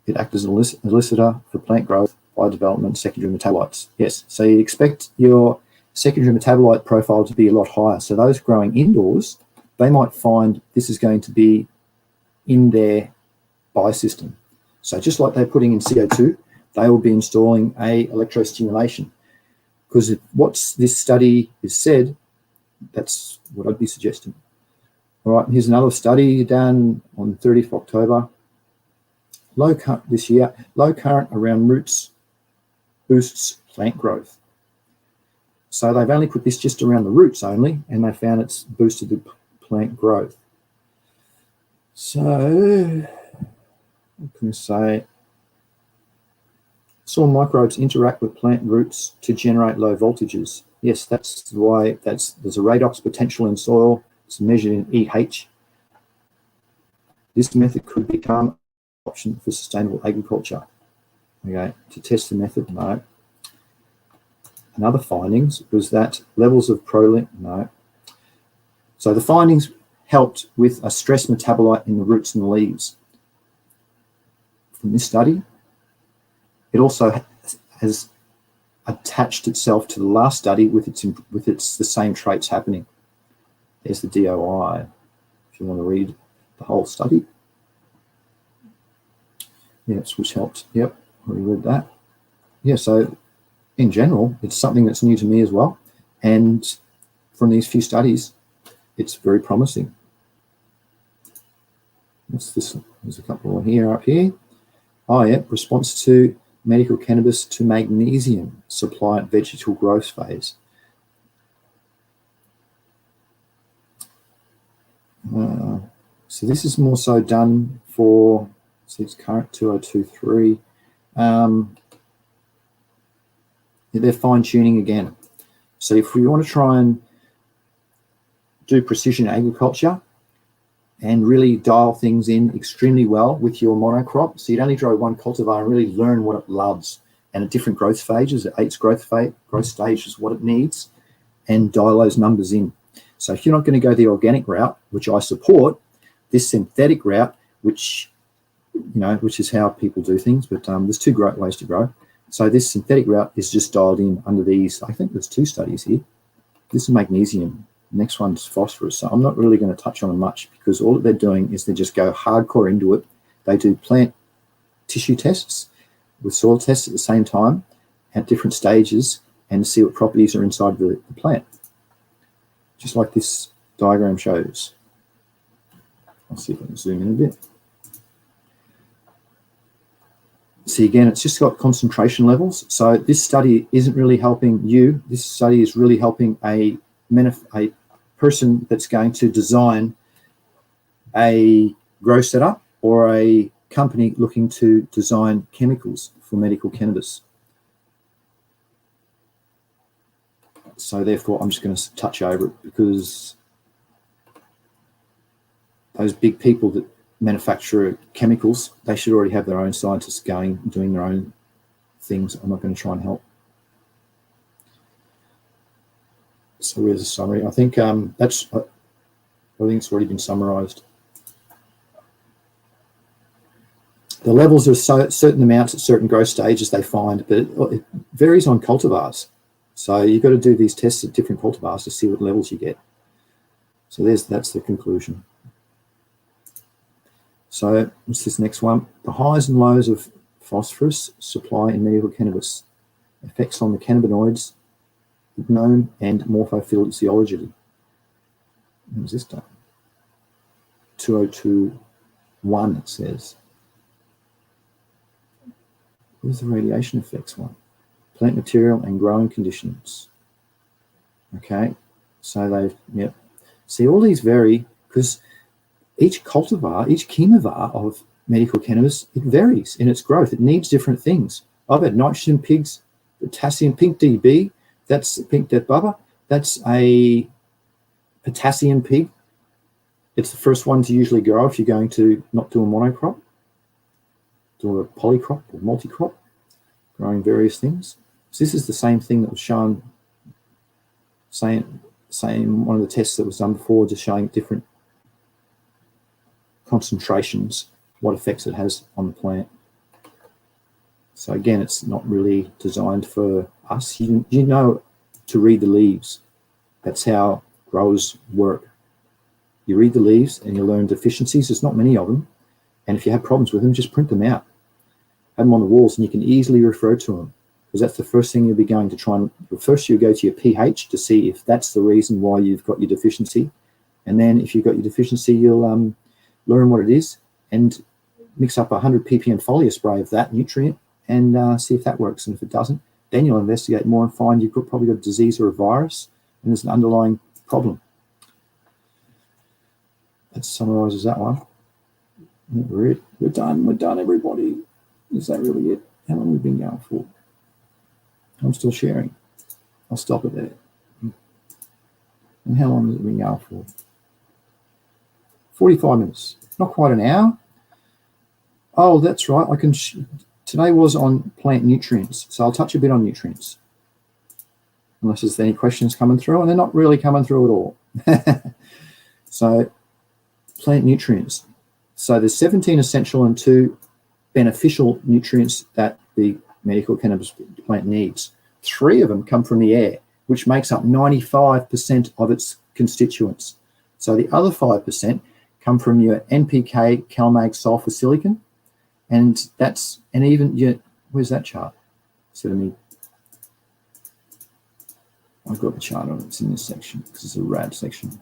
It acted as an elicitor for plant growth by development secondary metabolites. Yes, so you expect your secondary metabolite profile to be a lot higher. So those growing indoors, they might find this is going to be in their biosystem. So just like they're putting in CO2, they will be installing a electrostimulation. Because what this study has said, that's what I'd be suggesting. All right, here's another study done on 30th of October. Low current this year, low current around roots boosts plant growth. So they've only put this just around the roots only, and they found it's boosted the plant growth. So, what can I say? Soil microbes interact with plant roots to generate low voltages. Yes, that's why there's a redox potential in soil. It's measured in EH. This method could become an option for sustainable agriculture. Okay, to test the method, no. And other findings was that levels of proline, no. So the findings helped with a stress metabolite in the roots and the leaves. From this study, it also has attached itself to the last study with the same traits happening. There's the DOI, if you want to read the whole study. Yes, which helped. Yep, already read that. Yeah, so in general, it's something that's new to me as well. And from these few studies, it's very promising. What's this? There's a couple more here, up here. Oh, yeah, response to medical cannabis to magnesium supply at vegetal growth phase. So this is more so done for, so it's current 2023. They're fine tuning again. So if we want to try and do precision agriculture and really dial things in extremely well with your monocrop, so you'd only grow one cultivar and really learn what it loves, and at different growth phases, at 8 growth stages, what it needs, and dial those numbers in. So if you're not going to go the organic route, which I support, this synthetic route, which is how people do things, but there's 2 great ways to grow. So this synthetic route is just dialed in under these. I think there's 2 studies here. This is magnesium. Next one's phosphorus. So I'm not really going to touch on them much because all that they're doing is they just go hardcore into it. They do plant tissue tests with soil tests at the same time at different stages and see what properties are inside the plant. Just like this diagram shows. I'll see if I can zoom in a bit. See, again, it's just got concentration levels. So this study isn't really helping you. This study is really helping a person that's going to design a grow setup or a company looking to design chemicals for medical cannabis. So therefore, I'm just going to touch over it because those big people that manufacture chemicals, they should already have their own scientists going, doing their own things. I'm not going to try and help. So where's the summary? I think I think it's already been summarized. The levels are certain amounts at certain growth stages they find, but it varies on cultivars. So you've got to do these tests at different cultivars to see what levels you get. So that's the conclusion. So what's this next one? The highs and lows of phosphorus supply in medical cannabis. Effects on the cannabinoids, known and morphophysiology. When was this done? 2021, it says. Where's the radiation effects one? Plant material and growing conditions. Okay, so yep. See, all these vary because each cultivar, each chemovar of medical cannabis, it varies in its growth. It needs different things. I've had nitrogen pigs, potassium, pink DB, that's pink death bubba. That's a potassium pig. It's the first one to usually grow if you're going to not do a monocrop, do a polycrop or multi-crop, growing various things. So this is the same thing that was shown, same same one of the tests that was done before, just showing different concentrations, what effects it has on the plant. So again, it's not really designed for us. You know to read the leaves. That's how growers work. You read the leaves and you learn deficiencies. There's not many of them. And if you have problems with them, just print them out. Have them on the walls and you can easily refer to them, because that's the first thing you'll be going to try and, first you go to your pH to see if that's the reason why you've got your deficiency. And then if you've got your deficiency, you'll learn what it is and mix up 100 ppm foliar spray of that nutrient and see if that works. And if it doesn't, then you'll investigate more and find you've probably got a disease or a virus and there's an underlying problem. That summarizes that one. We're done, everybody. Is that really it? How long have we been going for? I'm still sharing. I'll stop it there. And how long has it been going for? 45 minutes. Not quite an hour. Oh, that's right. I can. Today was on plant nutrients, so I'll touch a bit on nutrients. Unless there's any questions coming through, and they're not really coming through at all. So, plant nutrients. So there's 17 essential and 2 beneficial nutrients that the medical cannabis plant needs. 3 of them come from the air, which makes up 95% of its constituents. So the other 5% come from your NPK, CalMag, sulfur, silicon, and even your, where's that chart? Instead of me, I've got the chart on it. It's in this section because it's a RAD section.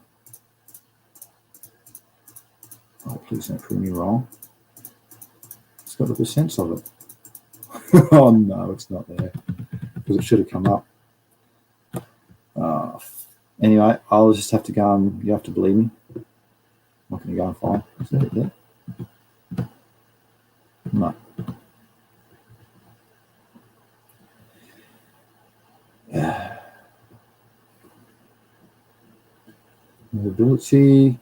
Oh, please don't prove me wrong. It's got the percents of it. Oh no, it's not there because it should have come up. Anyway, I'll just have to go and you have to believe me. I'm not going to go and find. Is that it there? No. Mobility.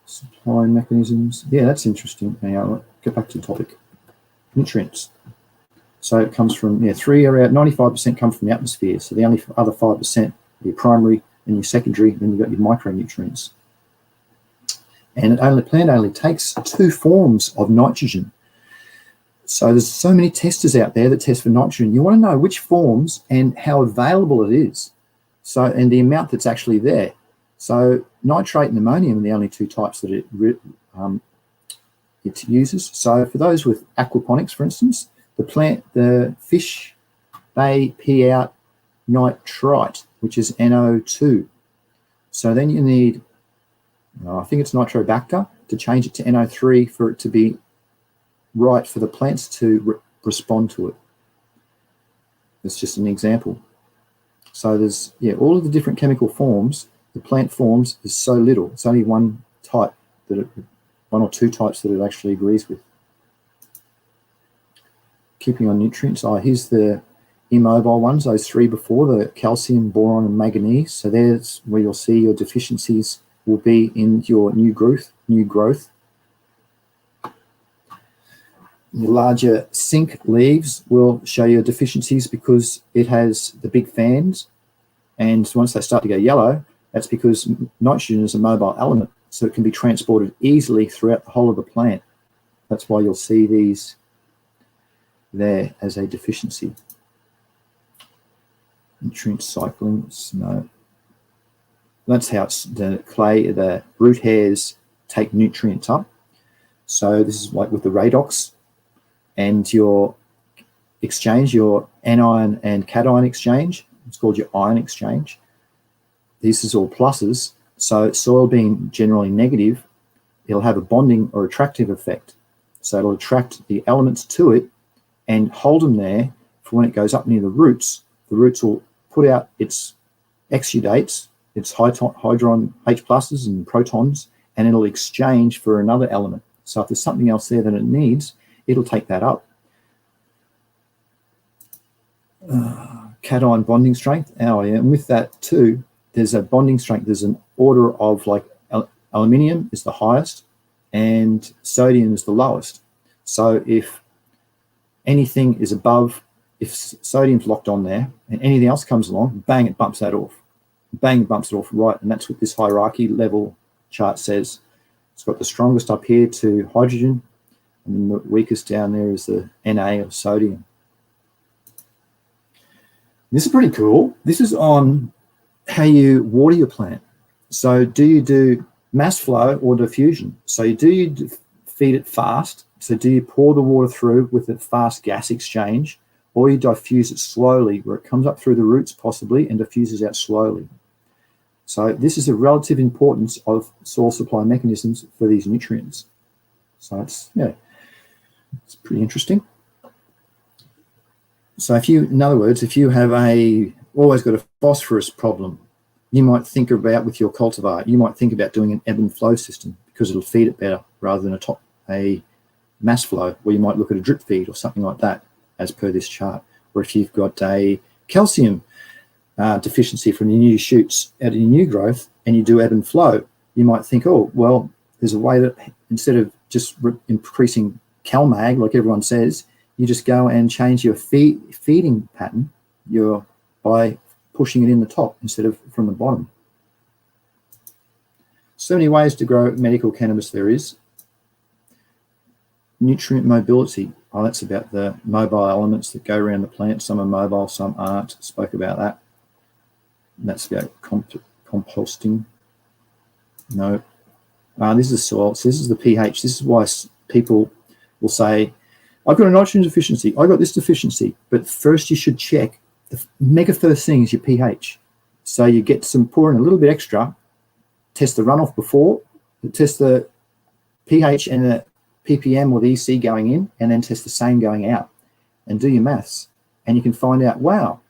Supply mechanisms. Yeah, that's interesting. Now, get back to the topic. Nutrients. So it comes from, 3 are out, 95% come from the atmosphere. So the only other 5%, your primary and your secondary, then you've got your micronutrients. And plant only takes 2 forms of nitrogen. So there's so many testers out there that test for nitrogen. You want to know which forms and how available it is. So, and the amount that's actually there. So nitrate and ammonium are the only 2 types that it uses. So for those with aquaponics, for instance, the fish, they pee out nitrite, which is NO2. So then you need, I think it's nitrobacter, to change it to NO3 for it to be right for the plants to respond to it. It's just an example. So there's, all of the different chemical forms. The plant forms is so little. It's only one type one or 2 types that it actually agrees with. Keeping on nutrients. Here's the immobile ones, those 3 before, the calcium, boron, and manganese. So there's where you'll see your deficiencies will be in your new growth. Your larger zinc leaves will show your deficiencies because it has the big fans. And once they start to go yellow, that's because nitrogen is a mobile element, so it can be transported easily throughout the whole of the plant. That's why you'll see these there as a deficiency. Nutrient cycling, no. That's how the root hairs take nutrients up. So this is like with the REDOX and your exchange, your anion and cation exchange. It's called your ion exchange. This is all pluses. So soil being generally negative, it'll have a bonding or attractive effect. So it'll attract the elements to it and hold them there for when it goes up near the roots. The roots will put out its exudates, its hydron H pluses and protons, and it'll exchange for another element. So if there's something else there that it needs, it'll take that up. Cation bonding strength. And with that too, there's a bonding strength. There's an order of like aluminium is the highest and sodium is the lowest. So if anything is above, if sodium's locked on there and anything else comes along, bang, it bumps that off. bang, bumps it off right. And that's what this hierarchy level chart says. It's got the strongest up here to hydrogen, and then the weakest down there is the Na of sodium. This is pretty cool. This is on how you water your plant. So do you do mass flow or diffusion? So do you feed it fast? So do you pour the water through with a fast gas exchange, or you diffuse it slowly where it comes up through the roots possibly and diffuses out slowly? So this is a relative importance of soil supply mechanisms for these nutrients. So it's, yeah, it's pretty interesting. So if you, in other words, if you have always got a phosphorus problem, you might think about with your cultivar, you might think about doing an ebb and flow system because it'll feed it better rather than a mass flow, where you might look at a drip feed or something like that as per this chart. Or if you've got a calcium deficiency from your new shoots out of your new growth and you do ebb and flow, you might think, oh, well, there's a way that instead of just increasing CalMag, like everyone says, you just go and change your feeding pattern by pushing it in the top instead of from the bottom. So many ways to grow medical cannabis there is. Nutrient mobility. Oh, that's about the mobile elements that go around the plant. Some are mobile, some aren't. Spoke about that. And that's about composting. No. This is soil. So this is the pH. This is why people will say, I've got a nitrogen deficiency. I got this deficiency. But first you should check. The mega first thing is your pH. So you get some, pour in a little bit extra, test the runoff before, test the pH and the ppm or the EC going in, and then test the same going out, and do your maths. And you can find out, wow,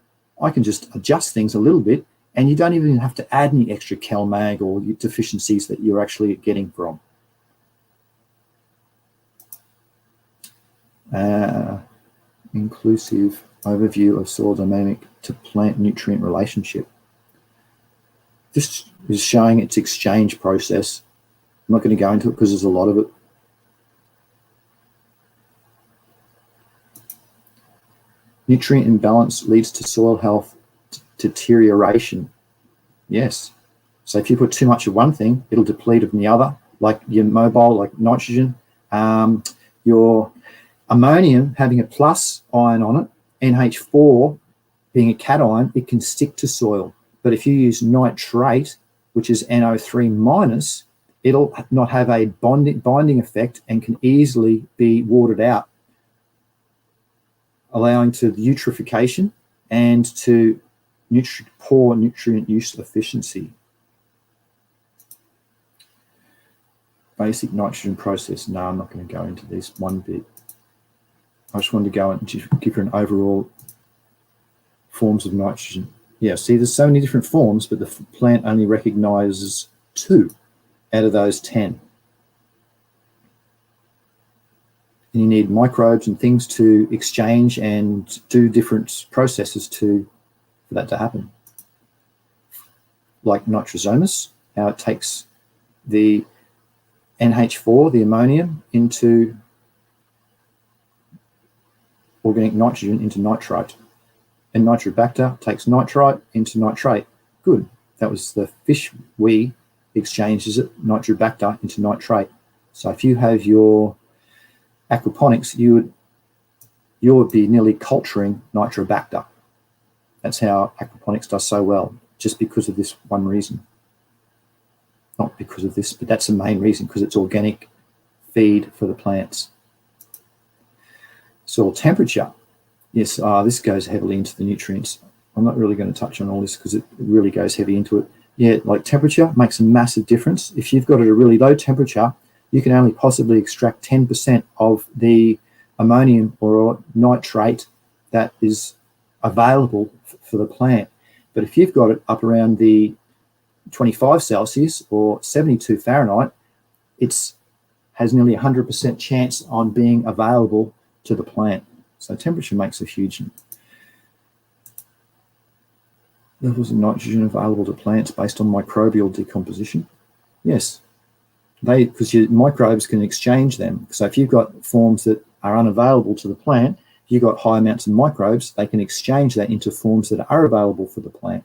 I can just adjust things a little bit, and you don't even have to add any extra CalMag or deficiencies that you're actually getting from. Inclusive overview of soil dynamic to plant nutrient relationship. This is showing its exchange process. I'm not going to go into it because there's a lot of it. Nutrient imbalance leads to soil health deterioration. Yes. So if you put too much of one thing, it'll deplete of the other, like your mobile, like nitrogen, your ammonium having a plus ion on it, NH4 being a cation, it can stick to soil. But if you use nitrate, which is NO3 minus, it'll not have a binding effect and can easily be watered out, allowing to eutrophication and to poor nutrient use efficiency. Basic nitrogen process. No, I'm not going to go into this one bit. I just wanted to go and give you an overall forms of nitrogen. Yeah, see, there's so many different forms, but the plant only recognizes 2 out of those 10. And you need microbes and things to exchange and do different processes for that to happen. Like nitrosomus, how it takes the NH4, the ammonium, into organic nitrogen into nitrate. And Nitrobacter takes nitrite into nitrate. Good. That was the fish wee exchanges it, Nitrobacter into nitrate. So if you have your aquaponics, you would be nearly culturing Nitrobacter. That's how aquaponics does so well, just because of this one reason. Not because of this, but that's the main reason, because it's organic feed for the plants. Soil temperature. Yes, this goes heavily into the nutrients. I'm not really going to touch on all this because it really goes heavy into it. Yeah, like temperature makes a massive difference. If you've got it at a really low temperature, you can only possibly extract 10% of the ammonium or nitrate that is available for the plant. But if you've got it up around the 25 Celsius or 72 Fahrenheit, it has nearly 100% chance on being available to the plant. So temperature makes a huge levels of nitrogen available to plants based on microbial decomposition. Yes, because your microbes can exchange them. So if you've got forms that are unavailable to the plant, you've got high amounts of microbes, they can exchange that into forms that are available for the plant.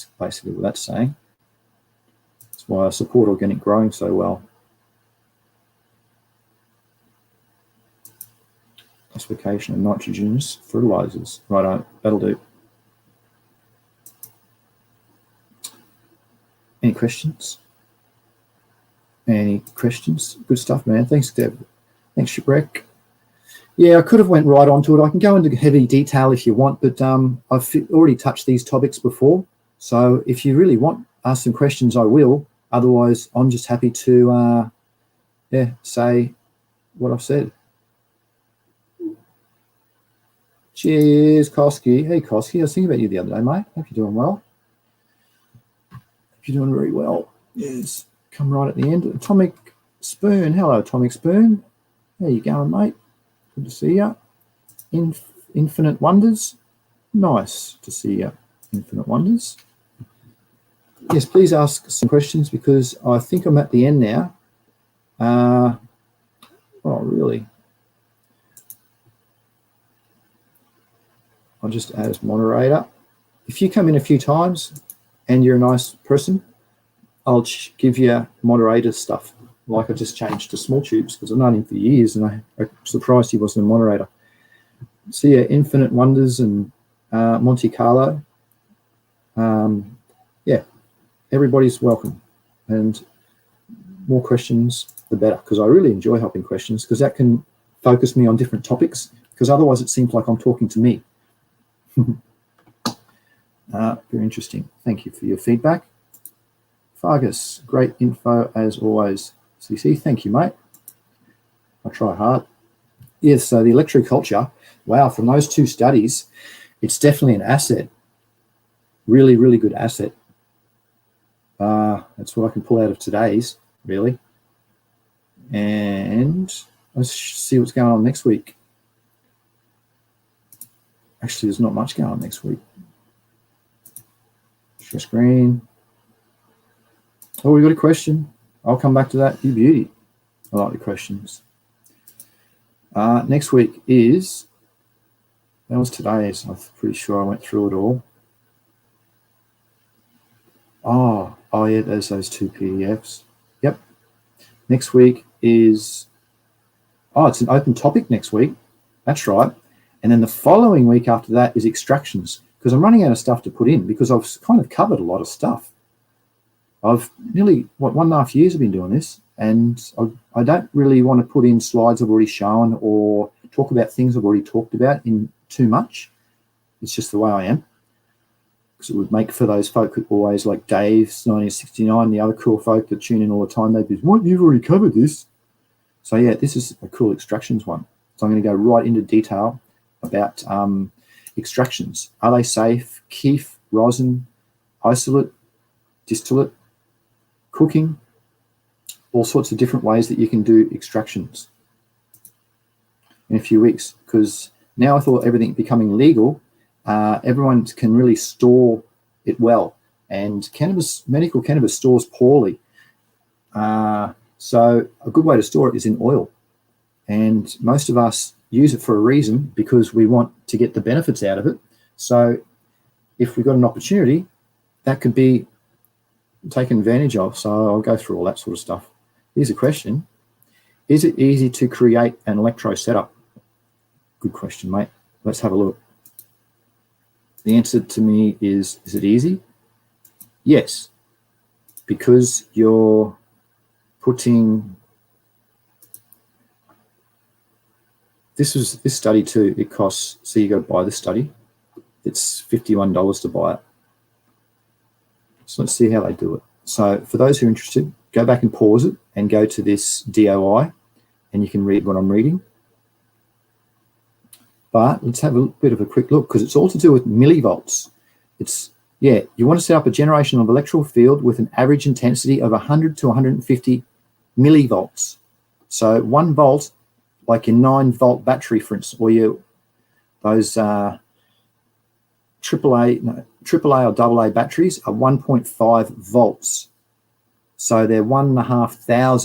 That's basically what that's saying. That's why I support organic growing so well. Classification of nitrogenous fertilizers. Right, that'll do. Any questions? Any questions? Good stuff, man. Thanks, Deb. Thanks, Shipwreck. Yeah, I could have went right onto it. I can go into heavy detail if you want, but I've already touched these topics before. So if you really want ask some questions, I will. Otherwise, I'm just happy to say what I've said. Cheers, Kosky. Hey, Kosky. I was thinking about you the other day, mate. Hope you're doing well. Hope you're doing very well. Yes. Come right at the end. Atomic Spoon. Hello, Atomic Spoon. How you going, mate? Good to see you. Infinite Wonders. Nice to see you, Infinite Wonders. Yes, please ask some questions because I think I'm at the end now. Oh, really? I'll just add as moderator. If you come in a few times and you're a nice person, I'll give you moderator stuff. Like I just changed to Small Tubes because I've known him for years and I'm surprised he wasn't a moderator. See ya, Infinite Wonders and Monte Carlo. Yeah, everybody's welcome. And more questions, the better, because I really enjoy helping questions because that can focus me on different topics because otherwise it seems like I'm talking to me. Very interesting. Thank you for your feedback. Fargus, great info as always. CC, thank you, mate. I try hard. Yes, so the Electro-Culture, wow, from those two studies, it's definitely an asset. Really, really good asset. That's what I can pull out of today's, really. And let's see what's going on next week. Actually, there's not much going on next week. Share screen. Oh, we got a question. I'll come back to that. You beauty. I like the questions. Next week is, that was today's. I'm pretty sure I went through it all. Oh yeah, there's those two PDFs. Yep. Next week is, it's an open topic next week. That's right. And then the following week after that is extractions, because I'm running out of stuff to put in because I've kind of covered a lot of stuff. I've nearly, 1.5 years I've been doing this, and I don't really want to put in slides I've already shown or talk about things I've already talked about in too much. It's just the way I am. Because it would make for those folk who always like Dave's 1969, the other cool folk that tune in all the time, they'd be, what, you've already covered this? So yeah, this is a cool extractions one. So I'm going to go right into detail about extractions. Are they safe? Keef, rosin, isolate, distillate, cooking, all sorts of different ways that you can do extractions in a few weeks. Because now I thought everything becoming legal, everyone can really store it well. And cannabis, medical cannabis stores poorly. So a good way to store it is in oil. And most of us use it for a reason because we want to get the benefits out of it. So if we've got an opportunity, that could be taken advantage of. So I'll go through all that sort of stuff. Here's a question. Is it easy to create an electro setup? Good question, mate. Let's have a look. The answer to me is it easy? Yes, because you're putting, this study too, it costs, so you got to buy this study. It's $51 to buy it. So let's see how they do it. So for those who are interested, go back and pause it and go to this DOI and you can read what I'm reading. But let's have a bit of a quick look because it's all to do with millivolts. It's, yeah, you want to set up a generation of electrical field with an average intensity of 100 to 150 millivolts. So 1 volt, like your 9-volt battery, for instance, or your those AAA or AA batteries are 1.5 volts. So they're 1,500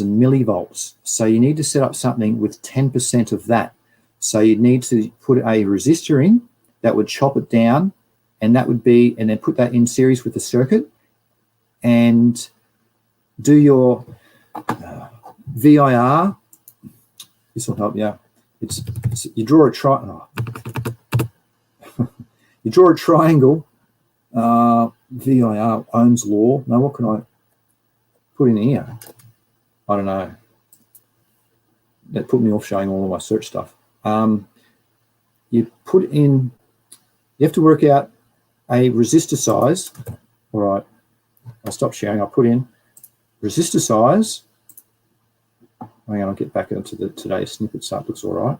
millivolts. So you need to set up something with 10% of that. So you'd need to put a resistor in that would chop it down and that would be, and then put that in series with the circuit, and do your VIR. This will help you. It's you draw a you draw a triangle. VIR, Ohm's law. Now, what can I put in here? I don't know. That put me off showing all of my search stuff. You put in, you have to work out a resistor size. All right, I'll stop sharing. I'll put in resistor size. Hang on, I'll get back into the today's snippet, so it looks all right.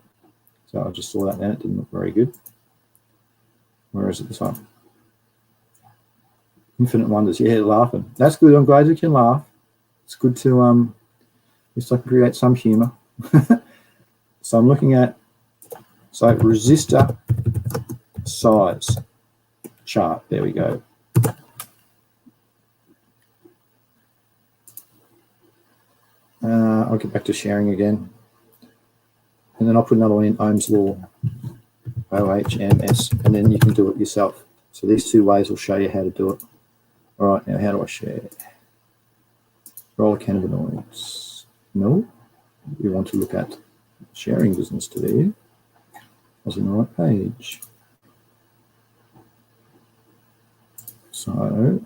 So I just saw that then, it didn't look very good. Where is it, this one? Infinite Wonders, yeah, laughing. That's good, I'm glad you can laugh. It's good to, at least I can create some humor. So I'm looking at, so resistor size chart, there we go. I'll get back to sharing again. And then I'll put another one in Ohm's law, OHMS, and then you can do it yourself. So these two ways will show you how to do it. All right, now how do I share? Roller cannabinoids. No, we want to look at sharing business today. I was in the right page. So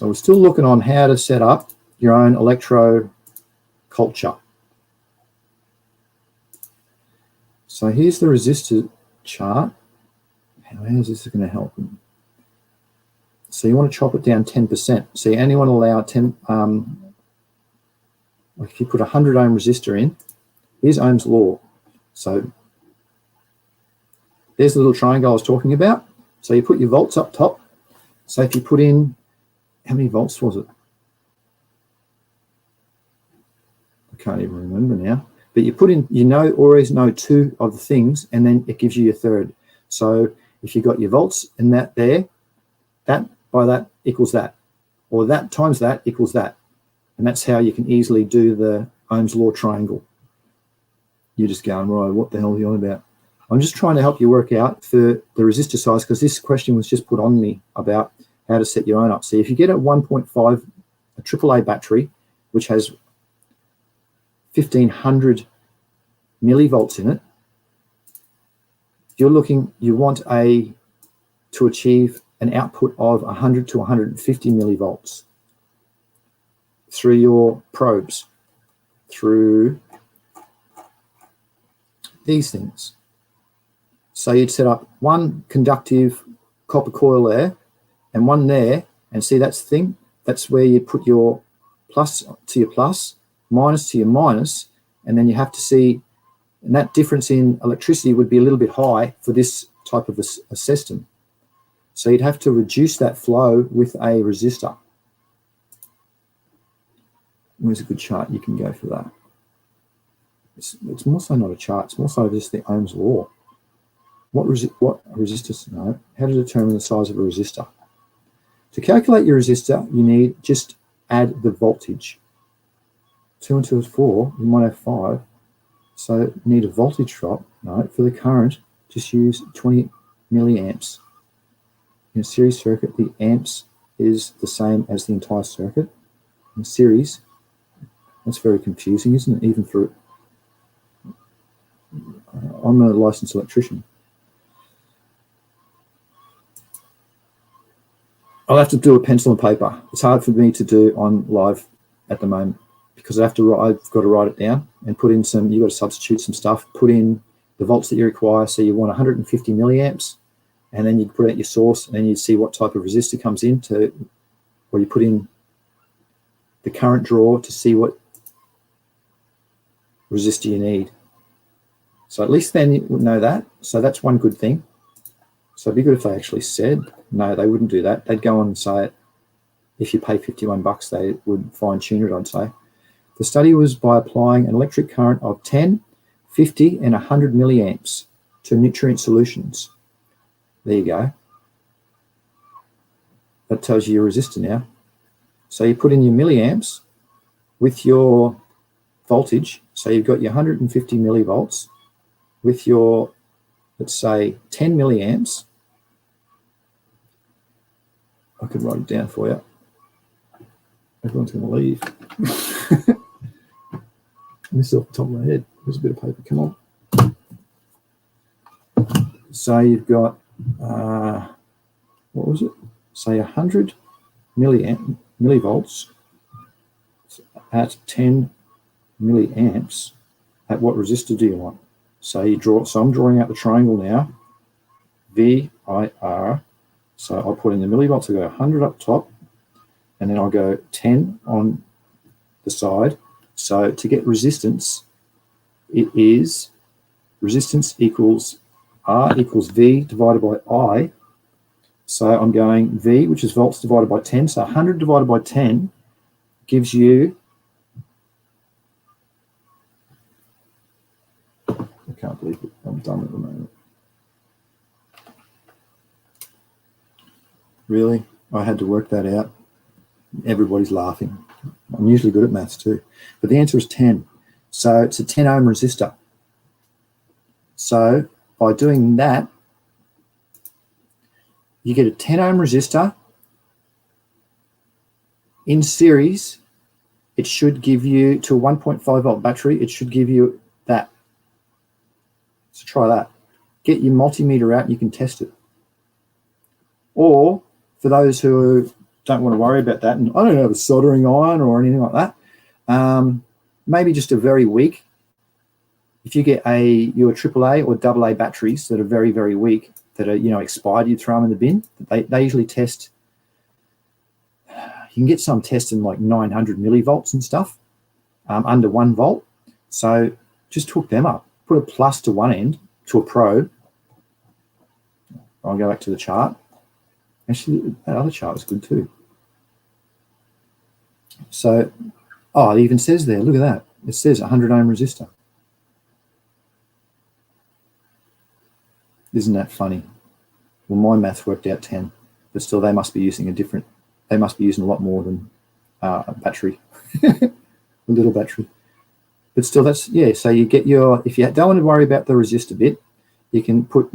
we're still looking on how to set up your own electro-culture. So here's the resistor chart. How is this going to help them? So you want to chop it down 10%. So you only want to allow 10, like if you put a 100 ohm resistor in, here's Ohm's law. So there's the little triangle I was talking about. So you put your volts up top. So if you put in, how many volts was it? I can't even remember now. But you put in, you know, always know two of the things, and then it gives you your third. So if you got your volts and that there, that by that equals that, or that times that equals that. And that's how you can easily do the Ohm's law triangle. You're just going, right, what the hell are you on about? I'm just trying to help you work out for the resistor size, because this question was just put on me about how to set your own up. So if you get a 1.5, a AAA battery, which has 1500 millivolts in it, you're looking, you want to achieve an output of 100 to 150 millivolts through your probes, through these things. So you'd set up one conductive copper coil there and one there, and see that's the thing, that's where you put your plus to your plus, minus to your minus, and then you have to see, and that difference in electricity would be a little bit high for this type of a system. So you'd have to reduce that flow with a resistor. Where's a good chart you can go for that? It's more so not a chart, it's more so just the Ohm's law. What resistors? No, how to determine the size of a resistor. To calculate your resistor, you need just add the voltage. 2 and 2 is 4, you might have 5. So you need a voltage drop. No, for the current, just use 20 milliamps. In a series circuit, the amps is the same as the entire circuit. In series, that's very confusing, isn't it? Even for, I'm a licensed electrician. I'll have to do a pencil and paper. It's hard for me to do on live at the moment because I've got to write it down and put in some, you've got to substitute some stuff, put in the volts that you require. So you want 150 milliamps, and then you put out your source, and then you see what type of resistor comes into, or you put in the current draw to see what resistor you need. So at least then you would know that. So that's one good thing. So it'd be good if they actually said, no, they wouldn't do that. They'd go on and say it. If you pay 51 bucks, they would fine tune it, I'd say. The study was by applying an electric current of 10, 50, and 100 milliamps to nutrient solutions. There you go. That tells you your resistor now. So you put in your milliamps with your voltage. So you've got your 150 millivolts with your, let's say, 10 milliamps. I could write it down for you. Everyone's going to leave. This is off the top of my head. There's a bit of paper. Come on. So you've got, what was it? Say 100 millivolts at 10 milliamps. At what resistor do you want? So you draw. So I'm drawing out the triangle now. VIR. So I'll put in the millivolts. I go 100 up top, and then I'll go 10 on the side. So to get resistance, it is resistance equals R equals V divided by I. So I'm going V, which is volts divided by 10. So 100 divided by 10 gives you, I can't believe it, I'm done at the moment. Really? I had to work that out. Everybody's laughing. I'm usually good at maths too. But the answer is 10. So it's a 10 ohm resistor. So by doing that, you get a 10 ohm resistor. In series, it should give you, to a 1.5 volt battery, it should give you that. So try that. Get your multimeter out and you can test it. Or for those who don't want to worry about that, and I don't have a soldering iron or anything like that, maybe just a very weak, if you get your AAA or AA batteries that are very, very weak, that are, expired, you throw them in the bin, they usually test, you can get some testing like 900 millivolts and stuff, under 1 volt. So just hook them up, put a plus to one end to a probe. I'll go back to the chart. Actually, that other chart was good too. So, it even says there, look at that. It says 100 ohm resistor. Isn't that funny? Well, my maths worked out 10, but still they must be using they must be using a lot more than a battery, a little battery. But still that's, yeah, so you get if you don't want to worry about the resistor bit, you can put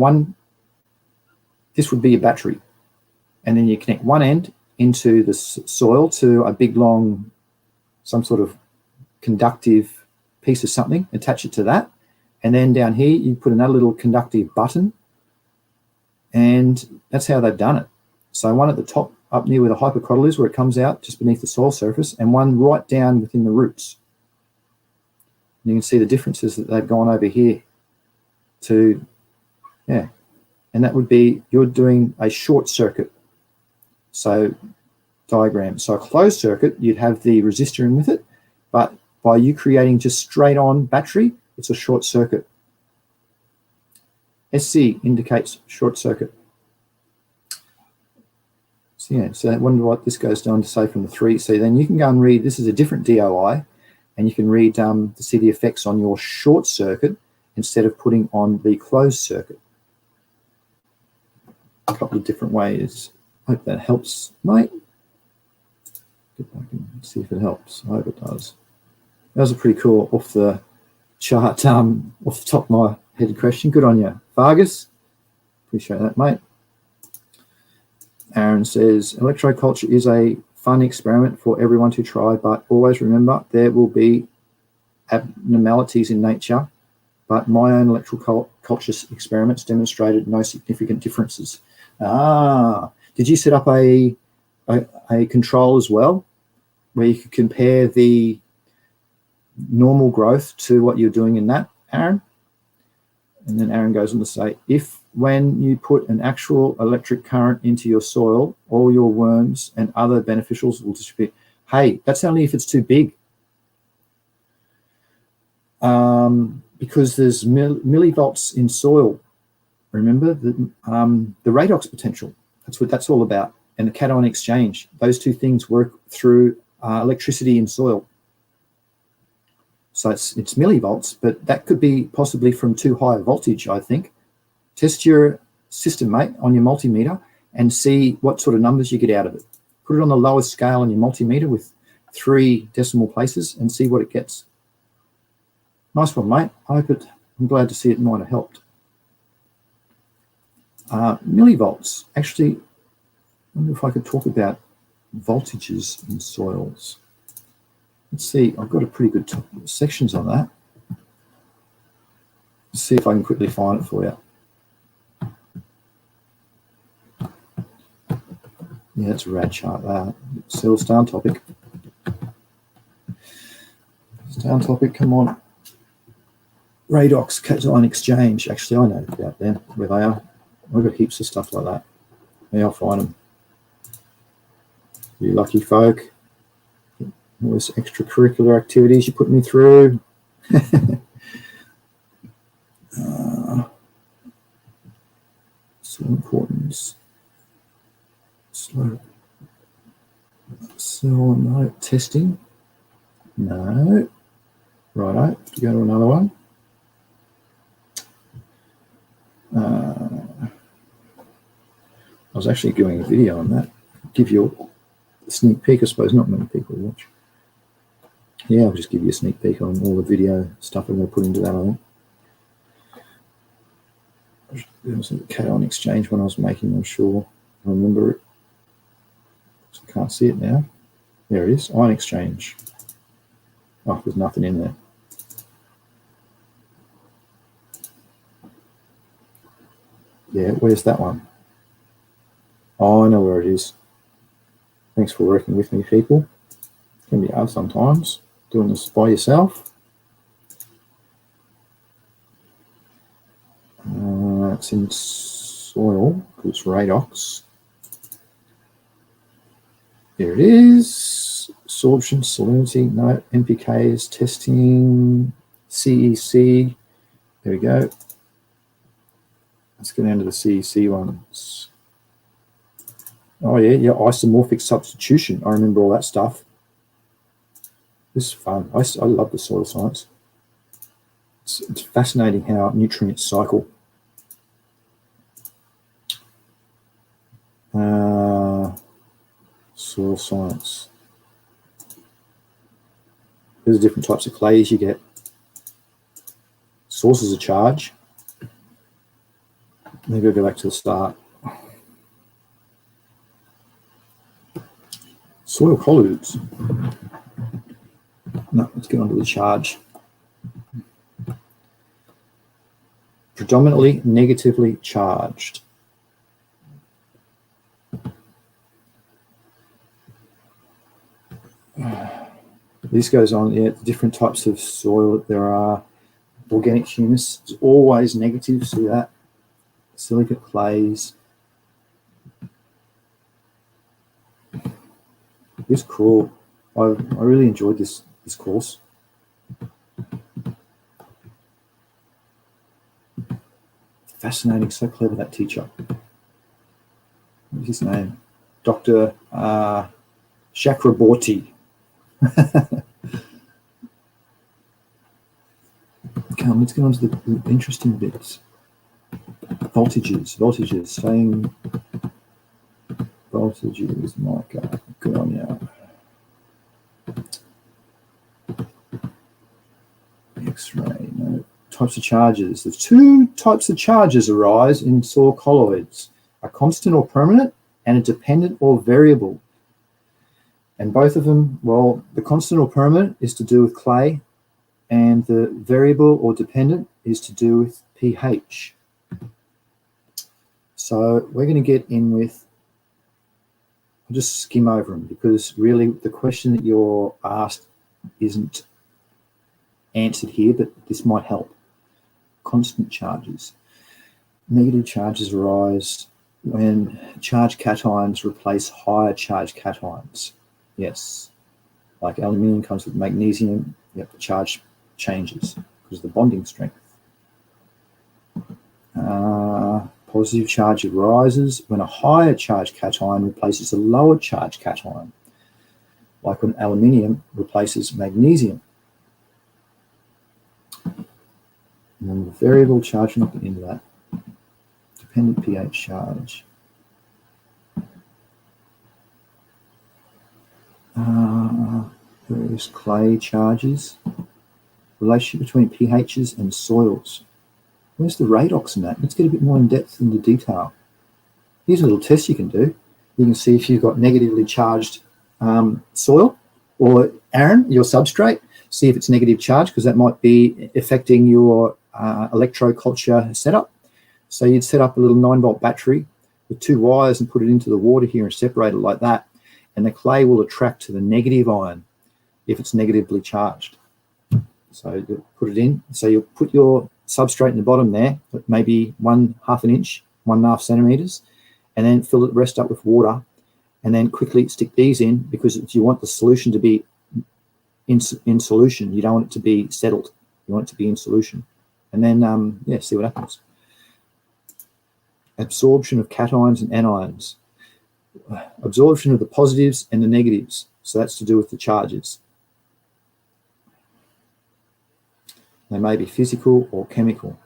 this would be a battery. And then you connect one end into the soil to a big long, some sort of conductive piece of something, attach it to that. And then down here, you put another little conductive button. And that's how they've done it. So one at the top up near where the hypocrodal is, where it comes out just beneath the soil surface, and one right down within the roots. And you can see the differences that they've gone over here to, yeah. And that would be, you're doing a short circuit. So diagram. So a closed circuit, you'd have the resistor in with it, but by you creating just straight on battery, it's a short circuit. SC indicates short circuit. So yeah, so I wonder what this goes down to say from the 3. So then you can go and read, this is a different DOI, and you can read to see the effects on your short circuit instead of putting on the closed circuit. A couple of different ways. Hope that helps, mate. Get back and see if it helps. I hope it does. That was a pretty cool off the chart, off the top of my head question. Good on you, Vargas. Appreciate that, mate. Aaron says, electro-culture is a fun experiment for everyone to try, but always remember there will be abnormalities in nature, but my own electro-culture experiments demonstrated no significant differences. Did you set up a control as well, where you could compare the normal growth to what you're doing in that, Aaron? And then Aaron goes on to say, when you put an actual electric current into your soil, all your worms and other beneficials will disappear. Hey, that's only if it's too big. Because there's millivolts in soil. Remember the REDOX potential. That's what that's all about. And the cation exchange. Those two things work through electricity in soil. So it's millivolts, but that could be possibly from too high a voltage, I think. Test your system, mate, on your multimeter and see what sort of numbers you get out of it. Put it on the lowest scale on your multimeter with 3 decimal places and see what it gets. Nice one, mate. I'm glad to see it might have helped. Millivolts. Actually, wonder if I could talk about voltages in soils. Let's see, I've got a pretty good sections on that. Let's see if I can quickly find it for you. Yeah, it's a rad chart, that. Still stay on topic. Stay on topic, come on. REDOX, cation exchange. Actually, I know about them, where they are. I've got heaps of stuff like that. Yeah, I'll find them. You lucky folk. All those extracurricular activities you put me through. So importance. Slow. So, no. Testing. No. Righto. To go to another one. I was actually doing a video on that. Give you a sneak peek, I suppose. Not many people watch. Yeah, I'll just give you a sneak peek on all the video stuff I'm going to put into that, I think. There was a cation exchange when I was making, I'm sure. I remember it. So I can't see it now. There it is, ion exchange. Oh, there's nothing in there. Yeah, where's that one? Oh, I know where it is. Thanks for working with me, people. It can be hard sometimes, doing this by yourself. It's in soil, it's REDOX. There it is. Absorption, salinity, no, NPKs, testing, CEC. There we go. Let's get down to the CEC ones. Oh yeah, isomorphic substitution. I remember all that stuff. This is fun. I love the soil science. It's fascinating how nutrients cycle. Soil science. There's different types of clays you get. Sources of charge. Maybe I'll go back to the start. Soil colloids. No, let's get on to the charge. Predominantly negatively charged. This goes on, yeah, different types of soil that there are. Organic humus is always negative, see that? Silicate clays. It's cool. I really enjoyed this course. Fascinating, so clever, that teacher. What's his name? Dr. Chakraborty. Come, let's get on to the interesting bits. Voltages, saying voltages, Micah, good on you. X-ray, no. Types of charges. The two types of charges arise in soil colloids, a constant or permanent and a dependent or variable. And both of them, well, the constant or permanent is to do with clay, and the variable or dependent is to do with pH. So we're going to get in with, I'll just skim over them because really the question that you're asked isn't answered here, but this might help. Constant charges. Negative charges arise when charged cations replace higher charged cations. Yes, like aluminium comes with magnesium, the charge changes because of the bonding strength. Positive charge arises when a higher charged cation replaces a lower charged cation, like when aluminium replaces magnesium. And then the variable charge, not get into that. Dependent pH charge. Various clay charges. Relationship between pHs and soils. Where's the REDOX in that? Let's get a bit more in depth into detail. Here's a little test you can do. you can see if you've got negatively charged soil, or Aaron, your substrate, see if it's negative charge, because that might be affecting your electro-culture setup. So you'd set up a little 9-volt battery with 2 wires and put it into the water here and separate it like that, and the clay will attract to the negative ion if it's negatively charged. So you put it in. So you'll put your substrate in the bottom there, maybe 1/2 inch, 1.5 centimeters, and then fill the rest up with water, and then quickly stick these in, because you want the solution to be in solution. You don't want it to be settled. You want it to be in solution. And then, yeah, see what happens. Absorption of cations and anions. Absorption of the positives and the negatives. So that's to do with the charges. They may be physical or chemical.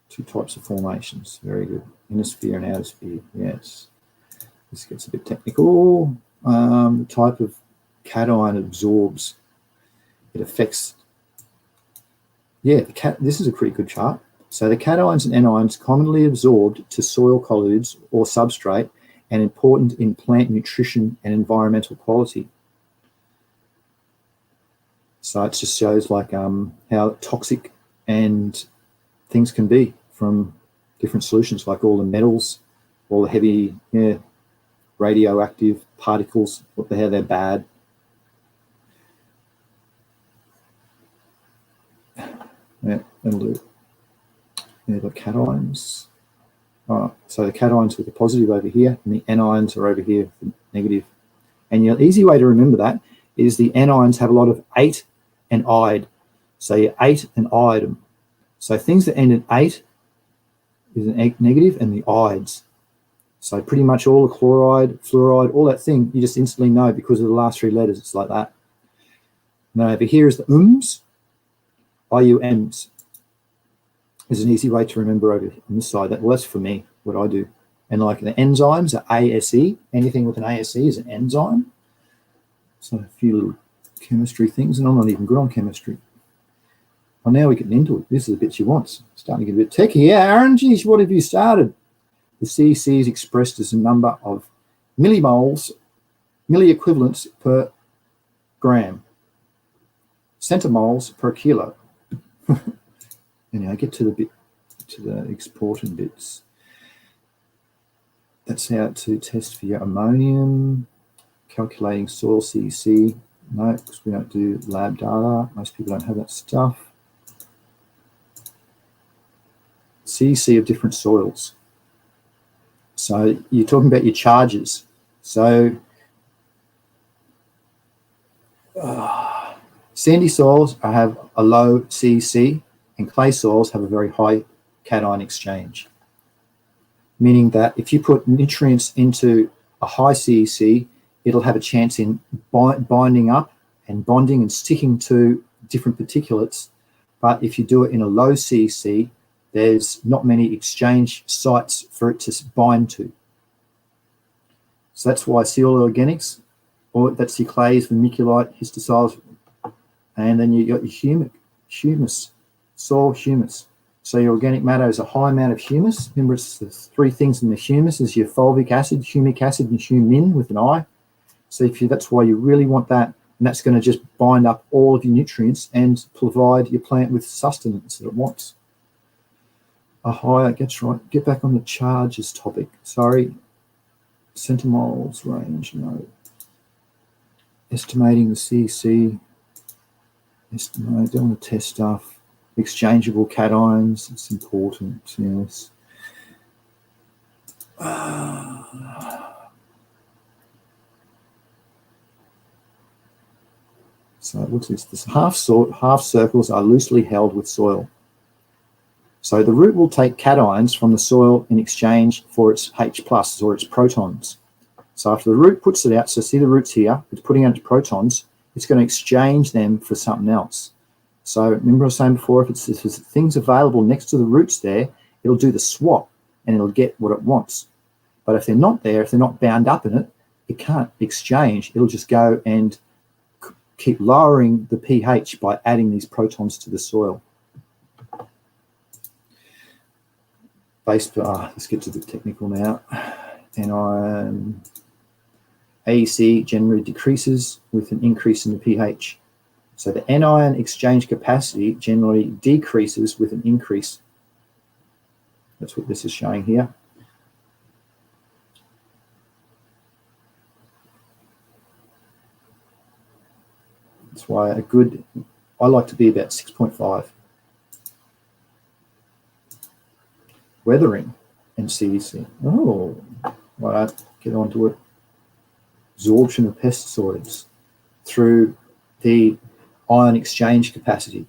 2 types of formations. Very good. Inner sphere and outer sphere. Yes. This gets a bit technical. The type of cation absorbs. It affects. Yeah, this is a pretty good chart. So the cations and anions commonly absorbed to soil colloids or substrate, and important in plant nutrition and environmental quality. So it just shows like how toxic and things can be from different solutions, like all the metals, all the heavy, radioactive particles, how they're bad. Yeah, that'll do. Yeah, the cations. All right, so the cations with the positive over here, and the anions are over here, the negative. And the easy way to remember that is the anions have a lot of ate and ide. So you ate and ide them. So things that end in ate is an negative, and the ides. So pretty much all the chloride, fluoride, all that thing, you just instantly know because of the last 3 letters. It's like that. Now over here is the ums, IUMs. Is an easy way to remember over on this side. Well, that's for me, what I do. And like the enzymes are ASE. Anything with an ASE is an enzyme. So a few little chemistry things, and I'm not even good on chemistry. Well, now we're getting into it. This is the bit you want. Starting to get a bit techy. Yeah, Aaron, geez, what have you started? The CEC is expressed as a number of millimoles, milliequivalents per gram, centimoles per kilo. Anyway, get to the exporting bits. That's how to test for your ammonium, calculating soil CEC. No, because we don't do lab data. Most people don't have that stuff. CEC of different soils. So you're talking about your charges. So sandy soils have a low CEC, and clay soils have a very high cation exchange. Meaning that if you put nutrients into a high CEC, it'll have a chance in binding up and bonding and sticking to different particulates. But if you do it in a low CEC, there's not many exchange sites for it to bind to. So that's why soil organics, or that's your clays, vermiculite, histosyls, and then you got your humus, soil humus. So your organic matter is a high amount of humus. Remember, it's the 3 things in the humus is your fulvic acid, humic acid, and humin with an I. So that's why you really want that, and that's going to just bind up all of your nutrients and provide your plant with sustenance that it wants. A higher, that's right. Get back on the charges topic. Sorry. Centimoles range, no. Estimating the CEC. Estimate, don't want to test stuff. Exchangeable cations, it's important, yes. So what's this? This half circles are loosely held with soil. So the root will take cations from the soil in exchange for its H+ or its protons. So after the root puts it out, so see the roots here, it's putting out its protons, it's going to exchange them for something else. So remember I was saying before, if it's things available next to the roots there, it'll do the swap and it'll get what it wants. But if they're not there, if they're not bound up in it, it can't exchange. It'll just go and keep lowering the pH by adding these protons to the soil. Let's get to the technical now. anion AEC generally decreases with an increase in the pH. So the anion exchange capacity generally decreases with an increase. That's what this is showing here. That's why I like to be about 6.5. Weathering and CEC. Oh, right, get on to it. Absorption of pesticides through the ion exchange capacity.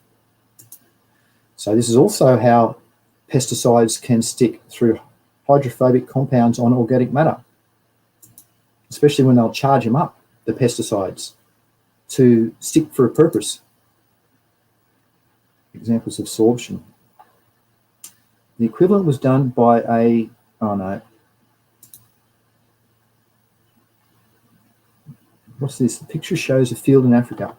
So this is also how pesticides can stick through hydrophobic compounds on organic matter, especially when they'll charge them up, the pesticides, to stick for a purpose. Examples of absorption. The equivalent was done by what's this? The picture shows a field in Africa.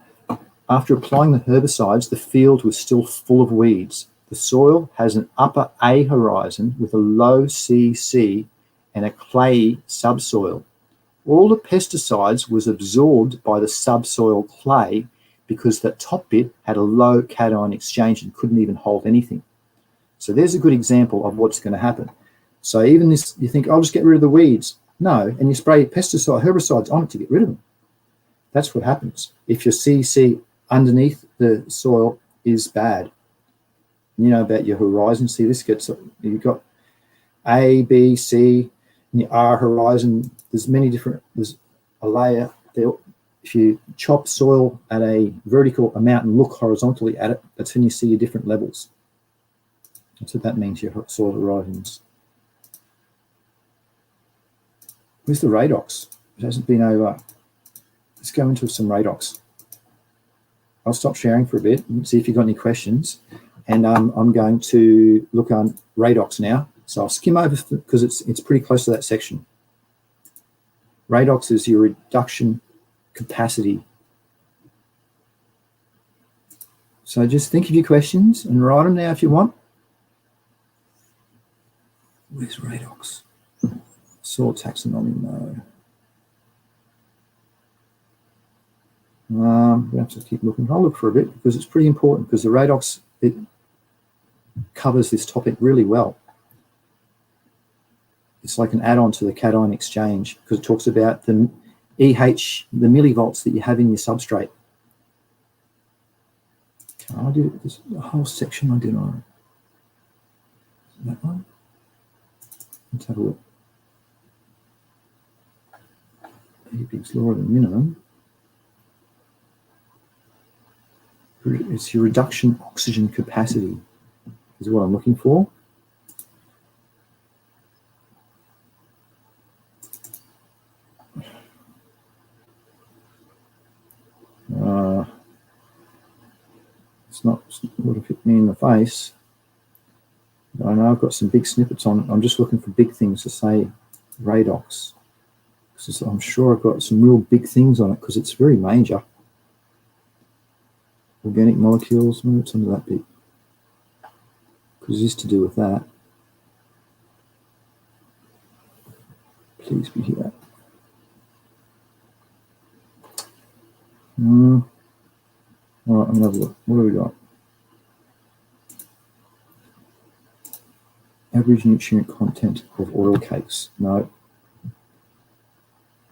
After applying the herbicides, the field was still full of weeds. The soil has an upper A horizon with a low CEC and a clayey subsoil. All the pesticides was absorbed by the subsoil clay because the top bit had a low cation exchange and couldn't even hold anything. So there's a good example of what's going to happen. So even this, you think, I'll just get rid of the weeds. No, and you spray herbicides on it to get rid of them. That's what happens if your CEC underneath the soil is bad. You know about your horizon. See, this gets, you've got A, B, C, and your R horizon. There's a layer there. If you chop soil at a vertical amount and look horizontally at it, that's when you see your different levels. That's what that means, your soil horizons. Where's the REDOX? It hasn't been over. Let's go into some REDOX. I'll stop sharing for a bit and see if you've got any questions. And I'm going to look on REDOX now. So I'll skim over because it's pretty close to that section. REDOX is your reduction capacity. So just think of your questions and write them now if you want. Where's REDOX? Soil taxonomy, no. We have to keep looking. I'll look for a bit because it's pretty important because the REDOX, it covers this topic really well. It's like an add-on to the cation exchange because it talks about the EH, the millivolts that you have in your substrate. Can I do this whole section? I did on that one. Let's have a look. Big's law of the minimum. It's your reduction oxygen capacity is what I'm looking for. It's not would have hit me in the face. But I know I've got some big snippets on it. I'm just looking for big things to say REDOX. Because I'm sure I've got some real big things on it because it's very major. Organic molecules, what's under that bit? Because it's to do with that. Please be here. All right, I'm going to have a look. What do we got? Average nutrient content of oil cakes. No.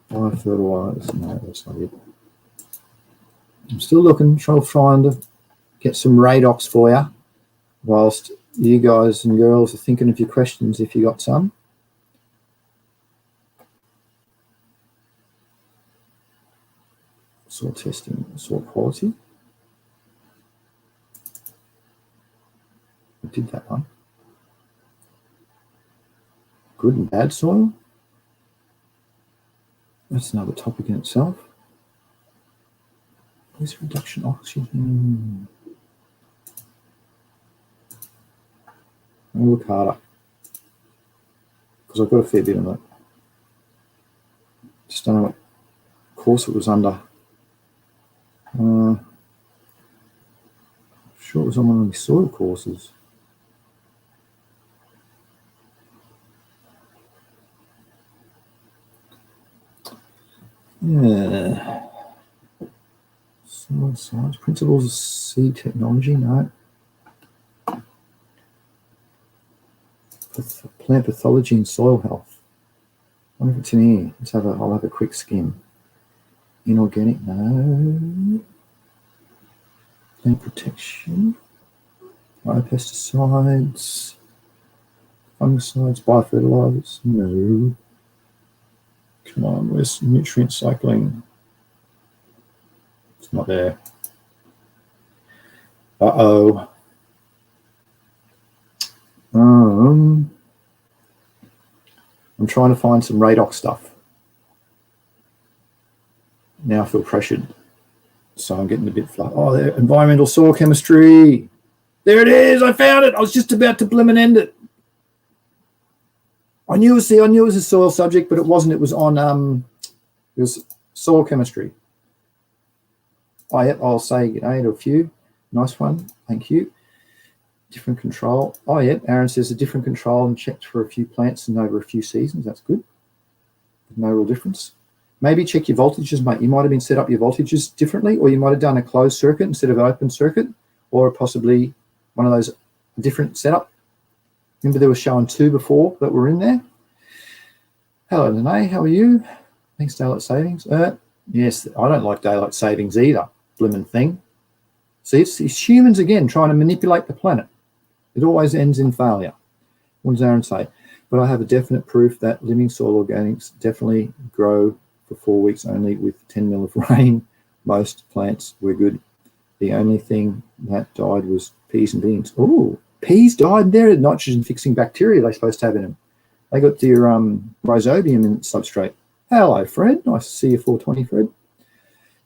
Biofertilizers. No, that's not it. I'm still looking, trying to get some REDOX for you, whilst you guys and girls are thinking of your questions if you got some. Soil testing, soil quality. I did that one. Good and bad soil. That's another topic in itself. Where's reduction oxygen? I'll look harder because I've got a fair bit of it. Just don't know what course it was under. Sure it was on one of the soil courses. Yeah. Science principles of seed technology, no. Plant pathology and soil health. I wonder if it's in here. I'll have a quick skim. Inorganic, no. Plant protection. Biopesticides. Fungicides, biofertilizers, no. Come on, where's nutrient cycling? It's not there. Uh-oh. I'm trying to find some REDOX stuff. Now I feel pressured. So I'm getting a bit flat. Oh, there, environmental soil chemistry. There it is. I found it. I was just about to blim and end it. I knew it was a soil subject, but it wasn't. It was on it was soil chemistry. Oh, yeah, I'll say g'day to a few. Nice one. Thank you. Different control. Oh, yeah. Aaron says a different control and checked for a few plants and over a few seasons. That's good. No real difference. Maybe check your voltages, mate. You might have been set up your voltages differently, or you might have done a closed circuit instead of an open circuit, or possibly one of those different setup. Remember there was showing 2 before that were in there. Hello, Danae. How are you? Thanks, daylight savings. Yes, I don't like daylight savings either. Blimmin' thing. See, it's humans again trying to manipulate the planet. It always ends in failure. What does Aaron say? But I have a definite proof that living soil organics definitely grow for 4 weeks only with 10 mil of rain. Most plants were good. The only thing that died was peas and beans. Oh, peas died. They're nitrogen fixing bacteria they're supposed to have in them. They got their rhizobium in substrate. Hello, Fred. Nice to see you, 420, Fred.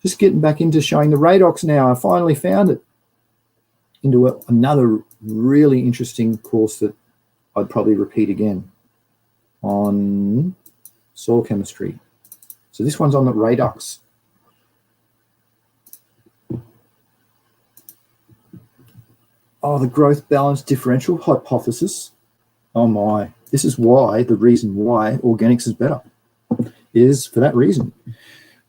Just getting back into showing the REDOX now. I finally found it. Into another really interesting course that I'd probably repeat again on soil chemistry. So this one's on the REDOX. Oh, the growth balance differential hypothesis. Oh my, this is why, the reason why organics is better is for that reason.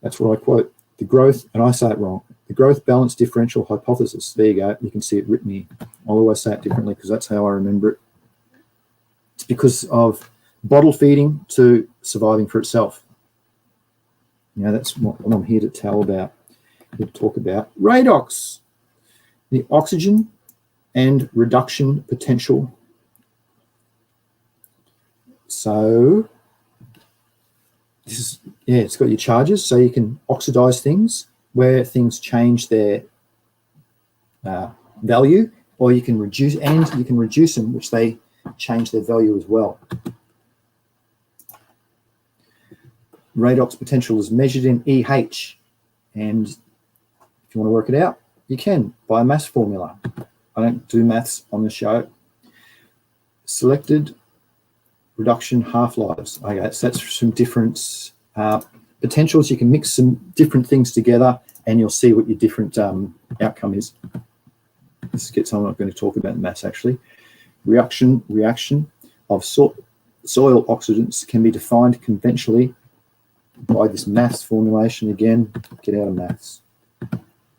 That's what I quote. The growth, and I say it wrong, the growth balance differential hypothesis. There you go. You can see it written here. I'll always say it differently because that's how I remember it. It's because of bottle feeding to surviving for itself. You know, that's what I'm here to tell about, here to talk about. REDOX, the oxygen and reduction potential. So this is, yeah, it's got your charges, so you can oxidize things where things change their value, or you can reduce, and you can reduce them, which they change their value as well. REDOX potential is measured in EH, and if you want to work it out, you can by a maths formula. I don't do maths on the show. Selected reduction half-lives. Okay, so that's some different potentials. You can mix some different things together and you'll see what your different outcome is. This gets on. I'm not going to talk about maths actually. Reaction of soil oxidants can be defined conventionally by this maths formulation. Again, get out of maths.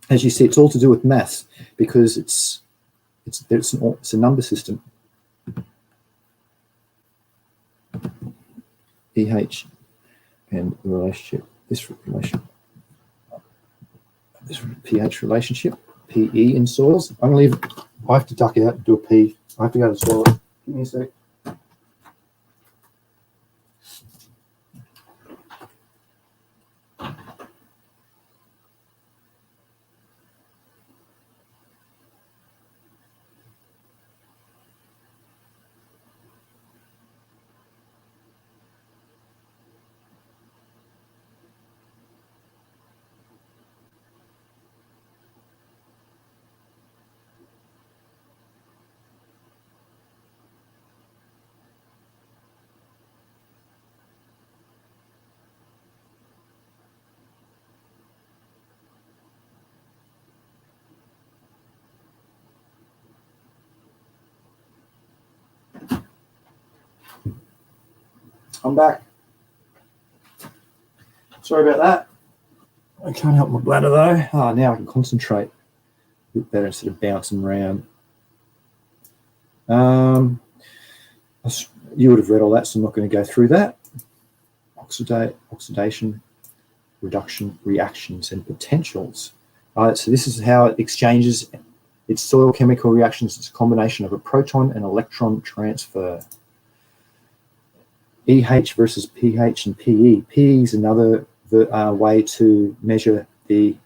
As you see, it's all to do with maths because it's a number system. EH and the relationship, this pH relationship, PE in soils. I'm going to leave, I have to duck out and do a pee. I have to go to the toilet. Give me a sec. I'm back. Sorry about that. I can't help my bladder though. Now I can concentrate a bit better instead of bouncing around. You would have read all that, so I'm not going to go through that. Oxidation, reduction, reactions, and potentials. All right, so this is how it exchanges its soil chemical reactions. It's a combination of a proton and electron transfer. EH versus pH and PE. PE is another way to measure the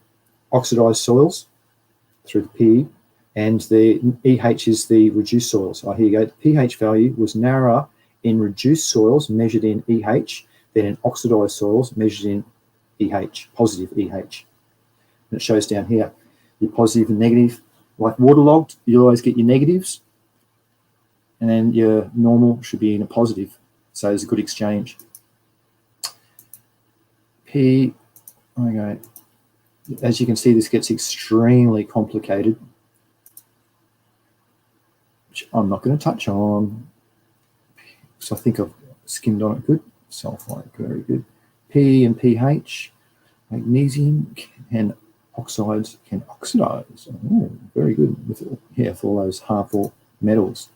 oxidized soils through the PE, and the EH is the reduced soils. Here you go. The pH value was narrower in reduced soils measured in EH than in oxidized soils measured in EH, positive EH. And it shows down here your positive and negative. Like waterlogged, you always get your negatives, and then your normal should be in a positive. So there's a good exchange. P, okay. As you can see, this gets extremely complicated, which I'm not going to touch on. So I think I've skimmed on it good. Sulfite, very good. P and pH, magnesium and oxides can oxidize. Oh, very good with all those harmful metals.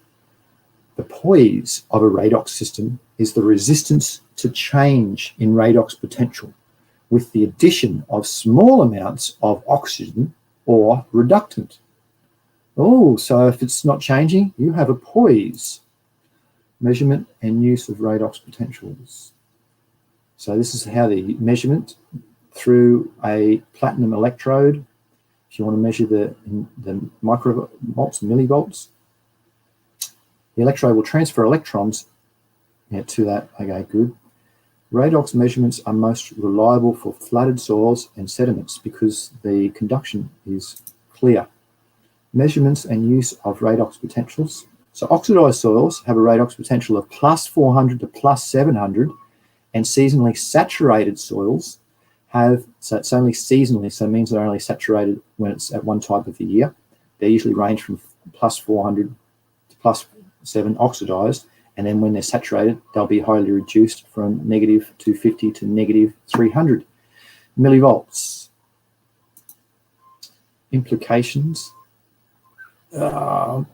The poise of a redox system is the resistance to change in redox potential with the addition of small amounts of oxygen or reductant. Oh, so if it's not changing, you have a poise. Measurement and use of redox potentials. So this is how the measurement through a platinum electrode. If you want to measure the microvolts, millivolts, the electrode will transfer electrons to that. Okay, good. Redox measurements are most reliable for flooded soils and sediments because the conduction is clear. Measurements and use of redox potentials. So oxidized soils have a redox potential of plus 400 to plus 700, and seasonally saturated soils have, so it's only seasonally, so it means they're only saturated when it's at one type of the year. They usually range from plus 400 to plus 7 oxidized, and then when they're saturated, they'll be highly reduced from negative 250 to negative 300 millivolts. Implications. Don't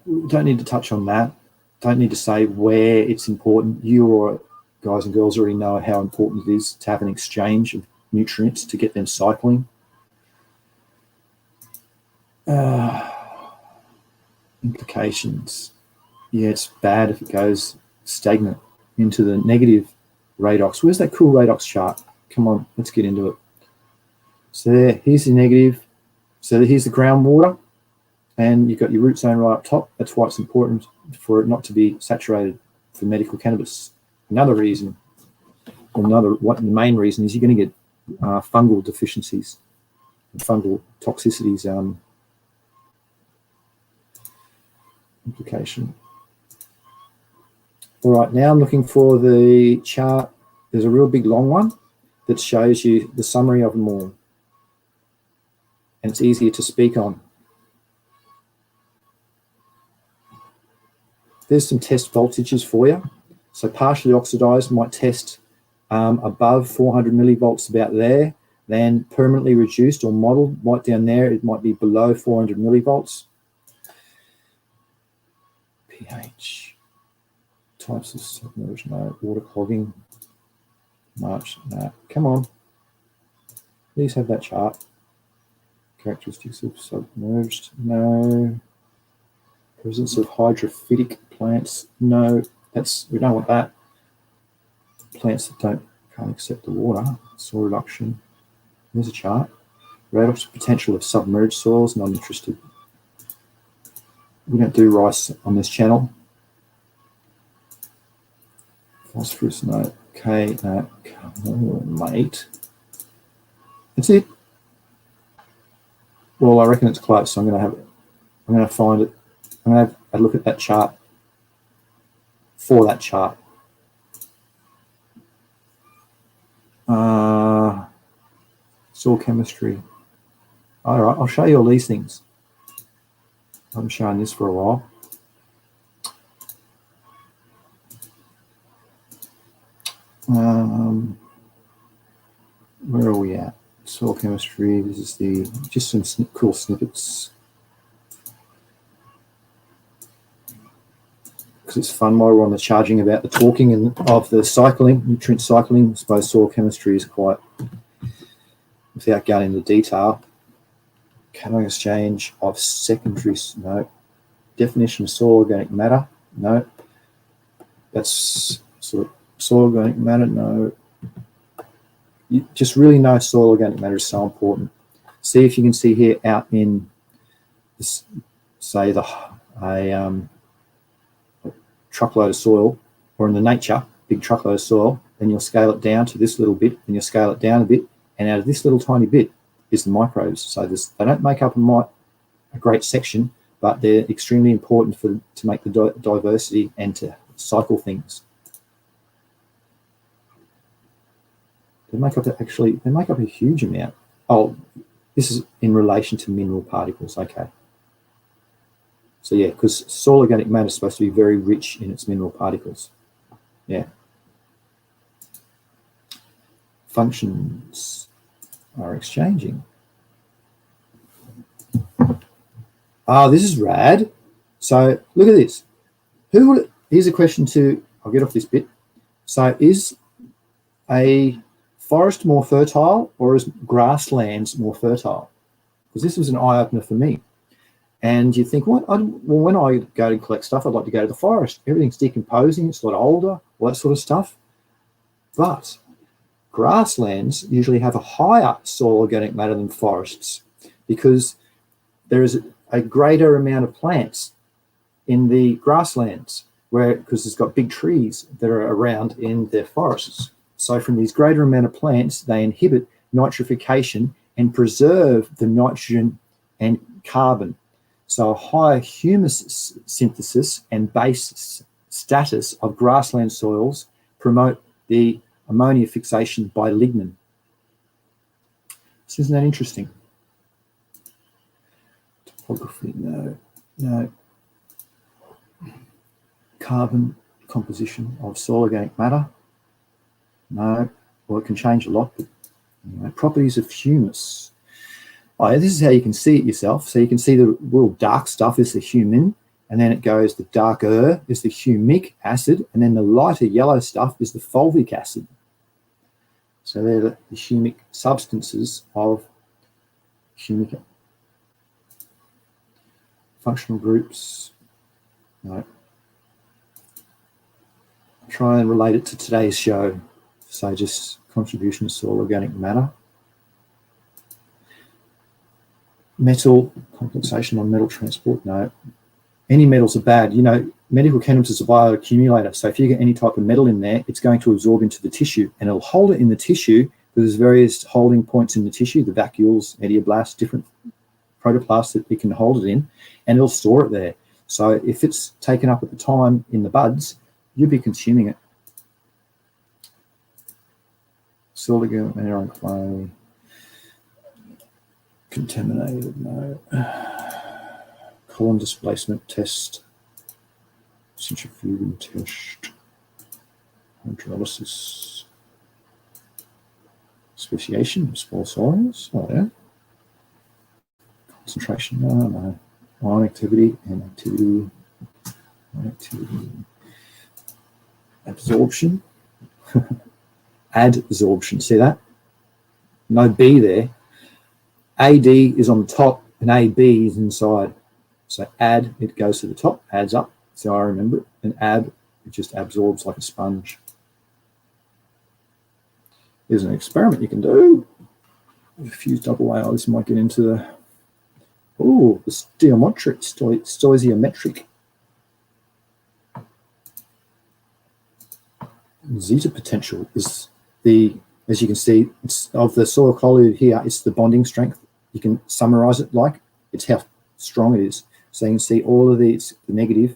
need to touch on that. Don't need to say where it's important. You or guys and girls already know how important it is to have an exchange of nutrients to get them cycling. Implications. Yeah, it's bad if it goes stagnant into the negative redox. Where's that cool redox chart? Come on, let's get into it. So there, here's the negative. So here's the groundwater, and you've got your root zone right up top. That's why it's important for it not to be saturated for medical cannabis. Another reason, or the main reason is you're going to get fungal deficiencies, fungal toxicities. Implication. All right, now I'm looking for the chart. There's a real big long one that shows you the summary of them all, and it's easier to speak on. There's some test voltages for you. So partially oxidized might test above 400 millivolts, about there. Then permanently reduced or modeled right down there, it might be below 400 millivolts. pH. Types of submerged, no. Water clogging, March, no. Come on. Please have that chart. Characteristics of submerged, no. Presence of hydrophytic plants, no. We don't want that. Plants that can't accept the water. Soil reduction. There's a chart. Redox potential of submerged soils, not interested. We don't do rice on this channel. Phosphorus, no. Okay, no. Come on, mate. That's it. Well, I reckon it's close, so I'm going to find it. I'm going to have a look at that chart for that chart. Soil chemistry. All right, I'll show you all these things. I've been showing this for a while. Where are we at? It's soil chemistry. This is just some cool snippets. Because it's fun while we're on the charging about the talking and of the cycling, nutrient cycling. I suppose soil chemistry is quite, without going into detail, cation exchange of secondary, no. Definition of soil organic matter, no. That's sort of soil organic matter, no. You just really know soil organic matter is so important. See if you can see here out in this, say a truckload of soil, or in the nature, big truckload of soil, then you'll scale it down to this little bit, and you'll scale it down a bit, and out of this little tiny bit is the microbes. So they don't make up a great section, but they're extremely important to make the diversity and to cycle things. They make up a huge amount. Oh, this is in relation to mineral particles, okay. So yeah, because soil organic matter is supposed to be very rich in its mineral particles. Yeah. Functions are exchanging. This is rad. So look at this. Here's a question I'll get off this bit. So is a forest more fertile, or is grasslands more fertile? Because this was an eye-opener for me. And you think, well, when I go to collect stuff, I'd like to go to the forest. Everything's decomposing, it's a lot older, all that sort of stuff. But grasslands usually have a higher soil organic matter than forests, because there is a greater amount of plants in the grasslands, because it's got big trees that are around in their forests. So from these greater amount of plants, they inhibit nitrification and preserve the nitrogen and carbon. So a higher humus synthesis and base status of grassland soils promote the ammonia fixation by lignin. Isn't that interesting? Topography, no. Carbon composition of soil organic matter, no. Well, it can change a lot, but anyway, properties of humus. Oh, this is how you can see it yourself. So you can see the real dark stuff is the humin, and then it goes, the darker is the humic acid, and then the lighter yellow stuff is the fulvic acid. So they're the humic substances of humic. Functional groups. No. Try and relate it to today's show. So just contribution to soil organic matter. Metal, compensation on metal transport, no. Any metals are bad. You know, medical cannabis is a bioaccumulator. So if you get any type of metal in there, it's going to absorb into the tissue, and it'll hold it in the tissue, because there's various holding points in the tissue, the vacuoles, medioblasts, different protoplasts that it can hold it in, and it'll store it there. So if it's taken up at the time in the buds, you'll be consuming it. Soil organic matter on clay. Contaminated, no. Column displacement test. Centrifuging test. Hydrolysis. Speciation of small soils. Oh, yeah. Concentration, no. Ion activity and activity. Ion activity. Absorption. Adsorption. See that? No B there. AD is on the top and AB is inside. So add, it goes to the top, adds up. So I remember it. And ab, it just absorbs like a sponge. Here's an experiment you can do. Fuse double A. This might get into the, oh, the stoichiometric. Zeta potential is the, as you can see, it's of the soil colloid here, it's the bonding strength. You can summarize it like, it's how strong it is. So you can see all of the negative,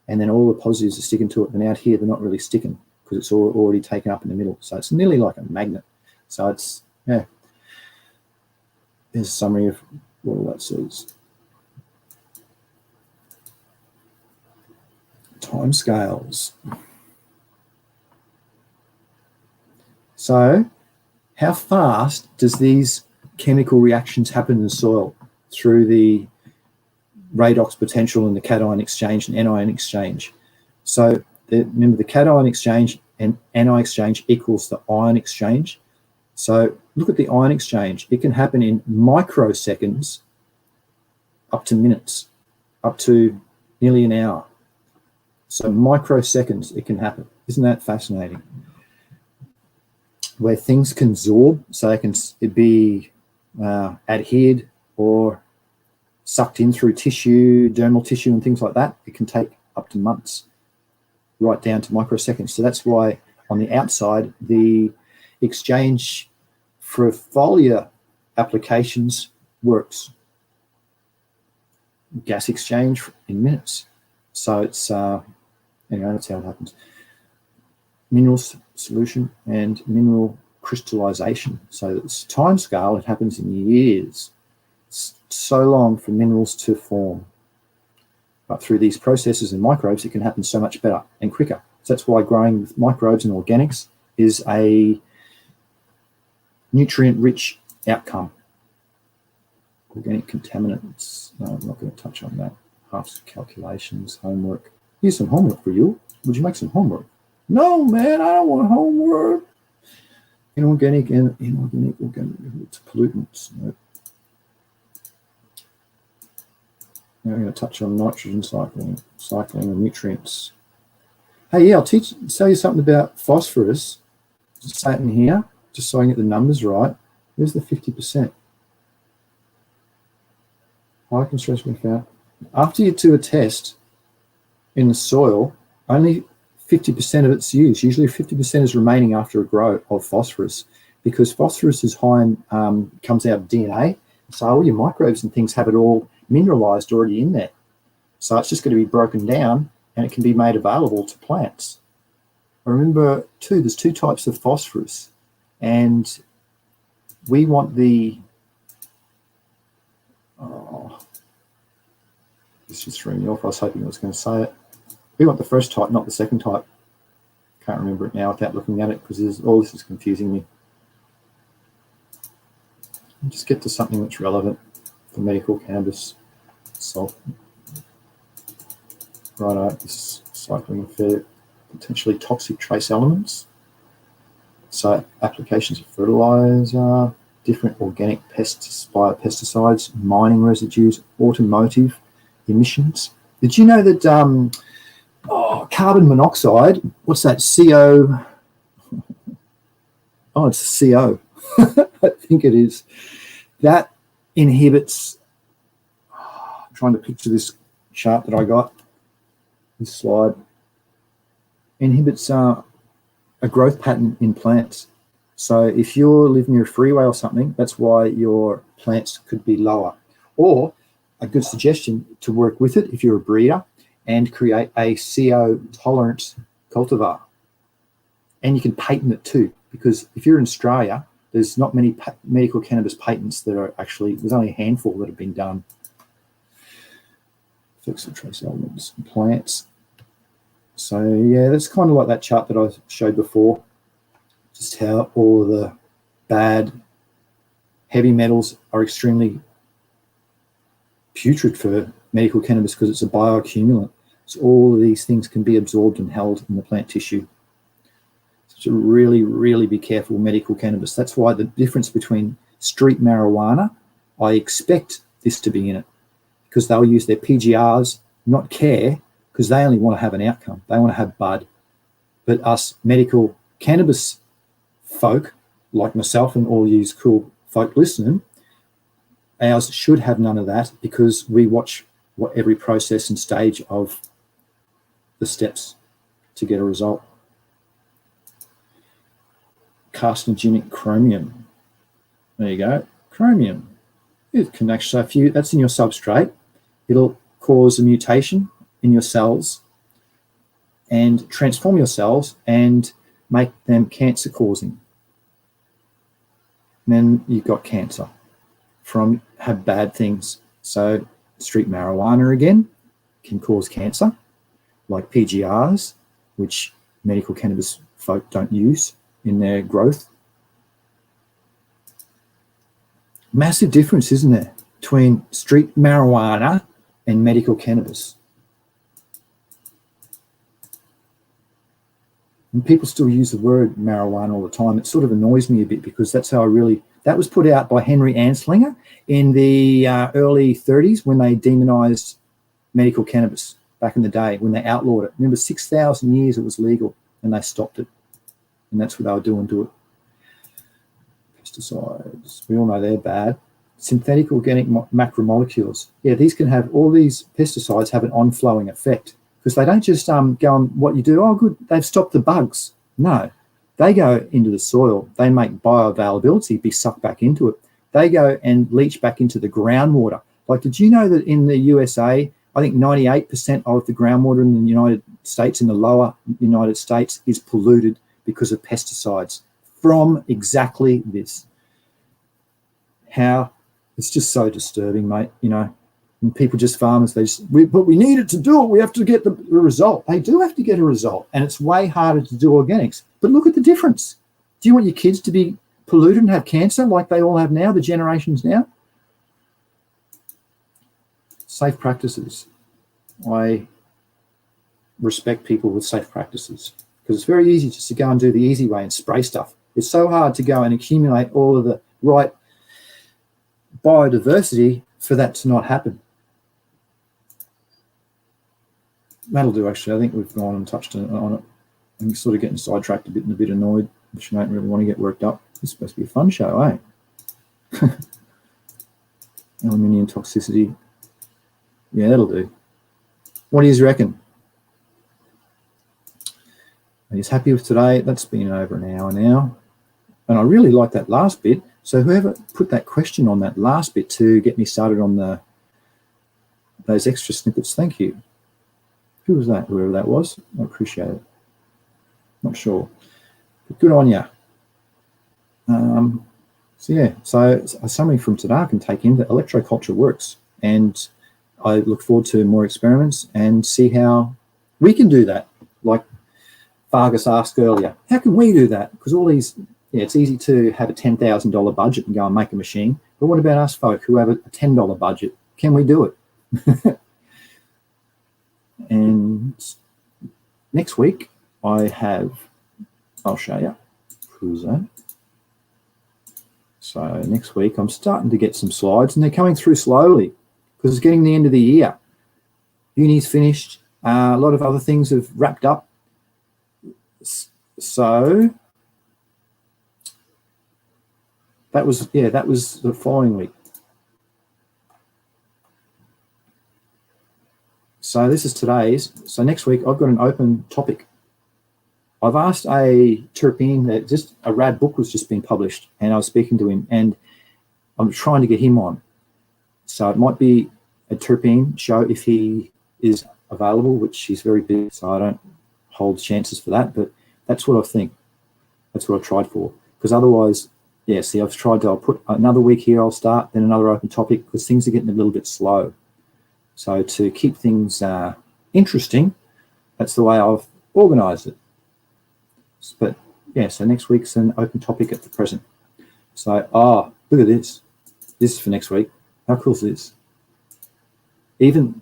and then all the positives are sticking to it. And out here, they're not really sticking because it's already taken up in the middle. So it's nearly like a magnet. So it's, yeah. Here's a summary of what all that says. Timescales. So how fast does these chemical reactions happen in the soil through the redox potential and the cation exchange and anion exchange. So remember, the cation exchange and anion exchange equals the ion exchange. So look at the ion exchange. It can happen in microseconds up to minutes, up to nearly an hour. So microseconds it can happen. Isn't that fascinating? Where things can absorb, so they can be adhered or sucked in through tissue, dermal tissue and things like that. It can take up to months, right down to microseconds. So that's why on the outside, the exchange for foliar applications works. Gas exchange in minutes. So it's, anyway, that's how it happens. Mineral solution and mineral crystallization. So it's time scale, it happens in years. It's so long for minerals to form. But through these processes and microbes, it can happen so much better and quicker. So that's why growing with microbes and organics is a nutrient-rich outcome. Organic contaminants, no, I'm not going to touch on that. Half calculations, homework. Here's some homework for you. Would you make some homework? No, man, I don't want homework. Inorganic and inorganic pollutants. No. Now I'm going to touch on nitrogen cycling of nutrients. Hey, yeah, I'll tell you something about phosphorus. Just say it in here, just so I get the numbers right. Here's the 50%. High concentration we found. After you do a test in the soil, only 50% of it's used. Usually 50% is remaining after a grow of phosphorus, because phosphorus is high and comes out of DNA. So all your microbes and things have it all mineralized already in there. So it's just going to be broken down and it can be made available to plants. Remember too, there's two types of phosphorus, and we want the, this just threw me off. I was hoping I was going to say it. We want the first type, not the second type. Can't remember it now without looking at it, because all this is confusing me. I'll just get to something that's relevant for medical cannabis. Salt. Righto, this cycling of potentially toxic trace elements. So applications of fertilizer, different organic biopesticides, mining residues, automotive emissions. Did you know that carbon monoxide, what's that, CO? Oh, it's CO. I think it is. That inhibits, I'm trying to picture this chart that I got, this slide, inhibits a growth pattern in plants. So if you live near a freeway or something, that's why your plants could be lower. Or a good suggestion to work with it if you're a breeder, and create a CO tolerant cultivar. And you can patent it too, because if you're in Australia, there's not many medical cannabis patents that are actually, there's only a handful that have been done. Effects of trace elements in plants. So yeah, that's kind of like that chart that I showed before, just how all the bad heavy metals are extremely putrid for medical cannabis because it's a bioaccumulant. So all of these things can be absorbed and held in the plant tissue. So really, really be careful with medical cannabis. That's why the difference between street marijuana, I expect this to be in it, because they'll use their PGRs, not care, because they only want to have an outcome. They want to have bud. But us medical cannabis folk, like myself and all you cool folk listening, ours should have none of that, because we watch every process and stage of the steps to get a result. Carcinogenic chromium. There you go. Chromium. It can actually, so if you, that's in your substrate, it'll cause a mutation in your cells and transform your cells and make them cancer causing. And then you've got cancer from have bad things. So street marijuana again can cause cancer, like PGRs, which medical cannabis folk don't use in their growth. Massive difference, isn't there, between street marijuana and medical cannabis? And people still use the word marijuana all the time. It sort of annoys me a bit because that's how that was put out by Henry Anslinger in the early 30s when they demonized medical cannabis back in the day, when they outlawed it. Remember, 6,000 years it was legal and they stopped it. And that's what they were doing to it. Pesticides, we all know they're bad. Synthetic organic macromolecules. Yeah, these can have, all these pesticides have an on-flowing effect because they don't just go on what you do, oh, good, they've stopped the bugs. No, they go into the soil. They make bioavailability be sucked back into it. They go and leach back into the groundwater. Like, did you know that in the USA, I think 98% of the groundwater in the United States, in the lower United States, is polluted because of pesticides from exactly this. How it's just so disturbing, mate, you know. And people just, farmers, but we need it to do it. We have to get the result. They do have to get a result. And it's way harder to do organics. But look at the difference. Do you want your kids to be polluted and have cancer like they all have now, the generations now? Safe practices. I respect people with safe practices because it's very easy just to go and do the easy way and spray stuff. It's so hard to go and accumulate all of the right biodiversity for that to not happen. That'll do, actually. I think we've gone and touched on it. I'm sort of getting sidetracked a bit and a bit annoyed, which I don't really want to get worked up. It's supposed to be a fun show, eh? Aluminium toxicity. Yeah, that'll do. What do you reckon? Are you happy with today? That's been over an hour now. And I really like that last bit. So whoever put that question on that last bit to get me started on those extra snippets, thank you. Who was that? Whoever that was, I appreciate it. Not sure, but good on you. So yeah, so a summary from today I can take in that electro-culture works, and I look forward to more experiments and see how we can do that. Like Vargas asked earlier, how can we do that? Because all these, yeah, it's easy to have a $10,000 budget and go and make a machine, but what about us folk who have a $10 budget? Can we do it? And next week I'll show you. Who's that? So next week I'm starting to get some slides, and they're coming through slowly because it's getting the end of the year. Uni's finished. A lot of other things have wrapped up. So that was the following week. So this is today's. So next week I've got an open topic. I've asked a terpene that just a rad book was just being published, and I was speaking to him, and I'm trying to get him on. So it might be a terpene show if he is available, which he's very busy, so I don't hold chances for that. But that's what I think. That's what I tried for. Because otherwise, yeah, see, I'll put another week here, I'll start, then another open topic, because things are getting a little bit slow. So to keep things interesting, that's the way I've organised it. But yeah, so next week's an open topic at the present. So, look at this. This is for next week. How cool is this? Even,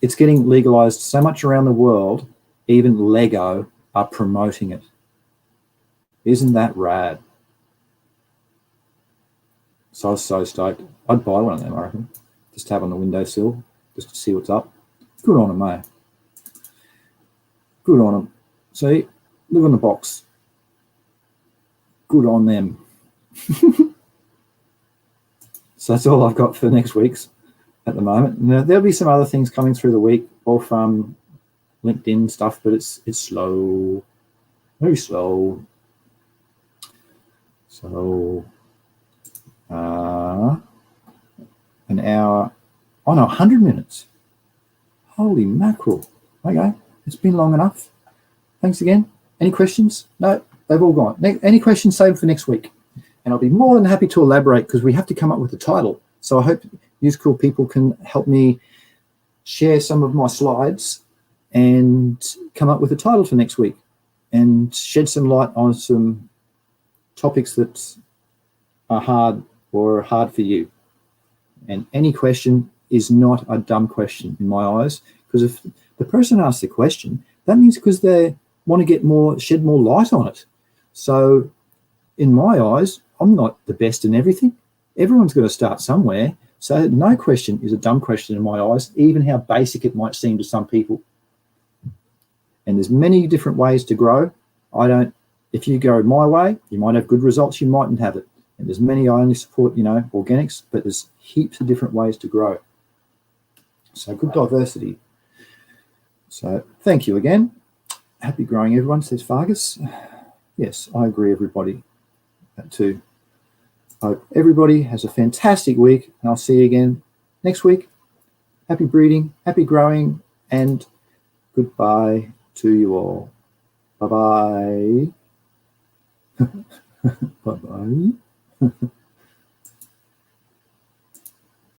it's getting legalised so much around the world, even Lego are promoting it. Isn't that rad? So I was so stoked. I'd buy one of them, I reckon. Just have on the windowsill, just to see what's up. Good on them, mate. Good on them. See, look on the box. Good on them. So that's all I've got for next week's at the moment. Now, there'll be some other things coming through the week, all from LinkedIn stuff, but it's slow, very slow. So an hour, 100 minutes. Holy mackerel. Okay, it's been long enough. Thanks again. Any questions? No, they've all gone. Any questions saved for next week? And I'll be more than happy to elaborate because we have to come up with a title. So I hope you cool people can help me share some of my slides and come up with a title for next week and shed some light on some topics that are hard or hard for you. And any question is not a dumb question in my eyes, because if the person asks the question, that means because they want to get shed more light on it. So in my eyes, I'm not the best in everything. Everyone's got to start somewhere. So no question is a dumb question in my eyes, even how basic it might seem to some people. And there's many different ways to grow. If you go my way, you might have good results, you mightn't have it. And there's many, I only support, organics, but there's heaps of different ways to grow. So good diversity. So thank you again. Happy growing, everyone, says Fargus. Yes, I agree, everybody, that too. I hope everybody has a fantastic week, and I'll see you again next week. Happy breeding, happy growing, and goodbye to you all. Bye-bye. Bye-bye.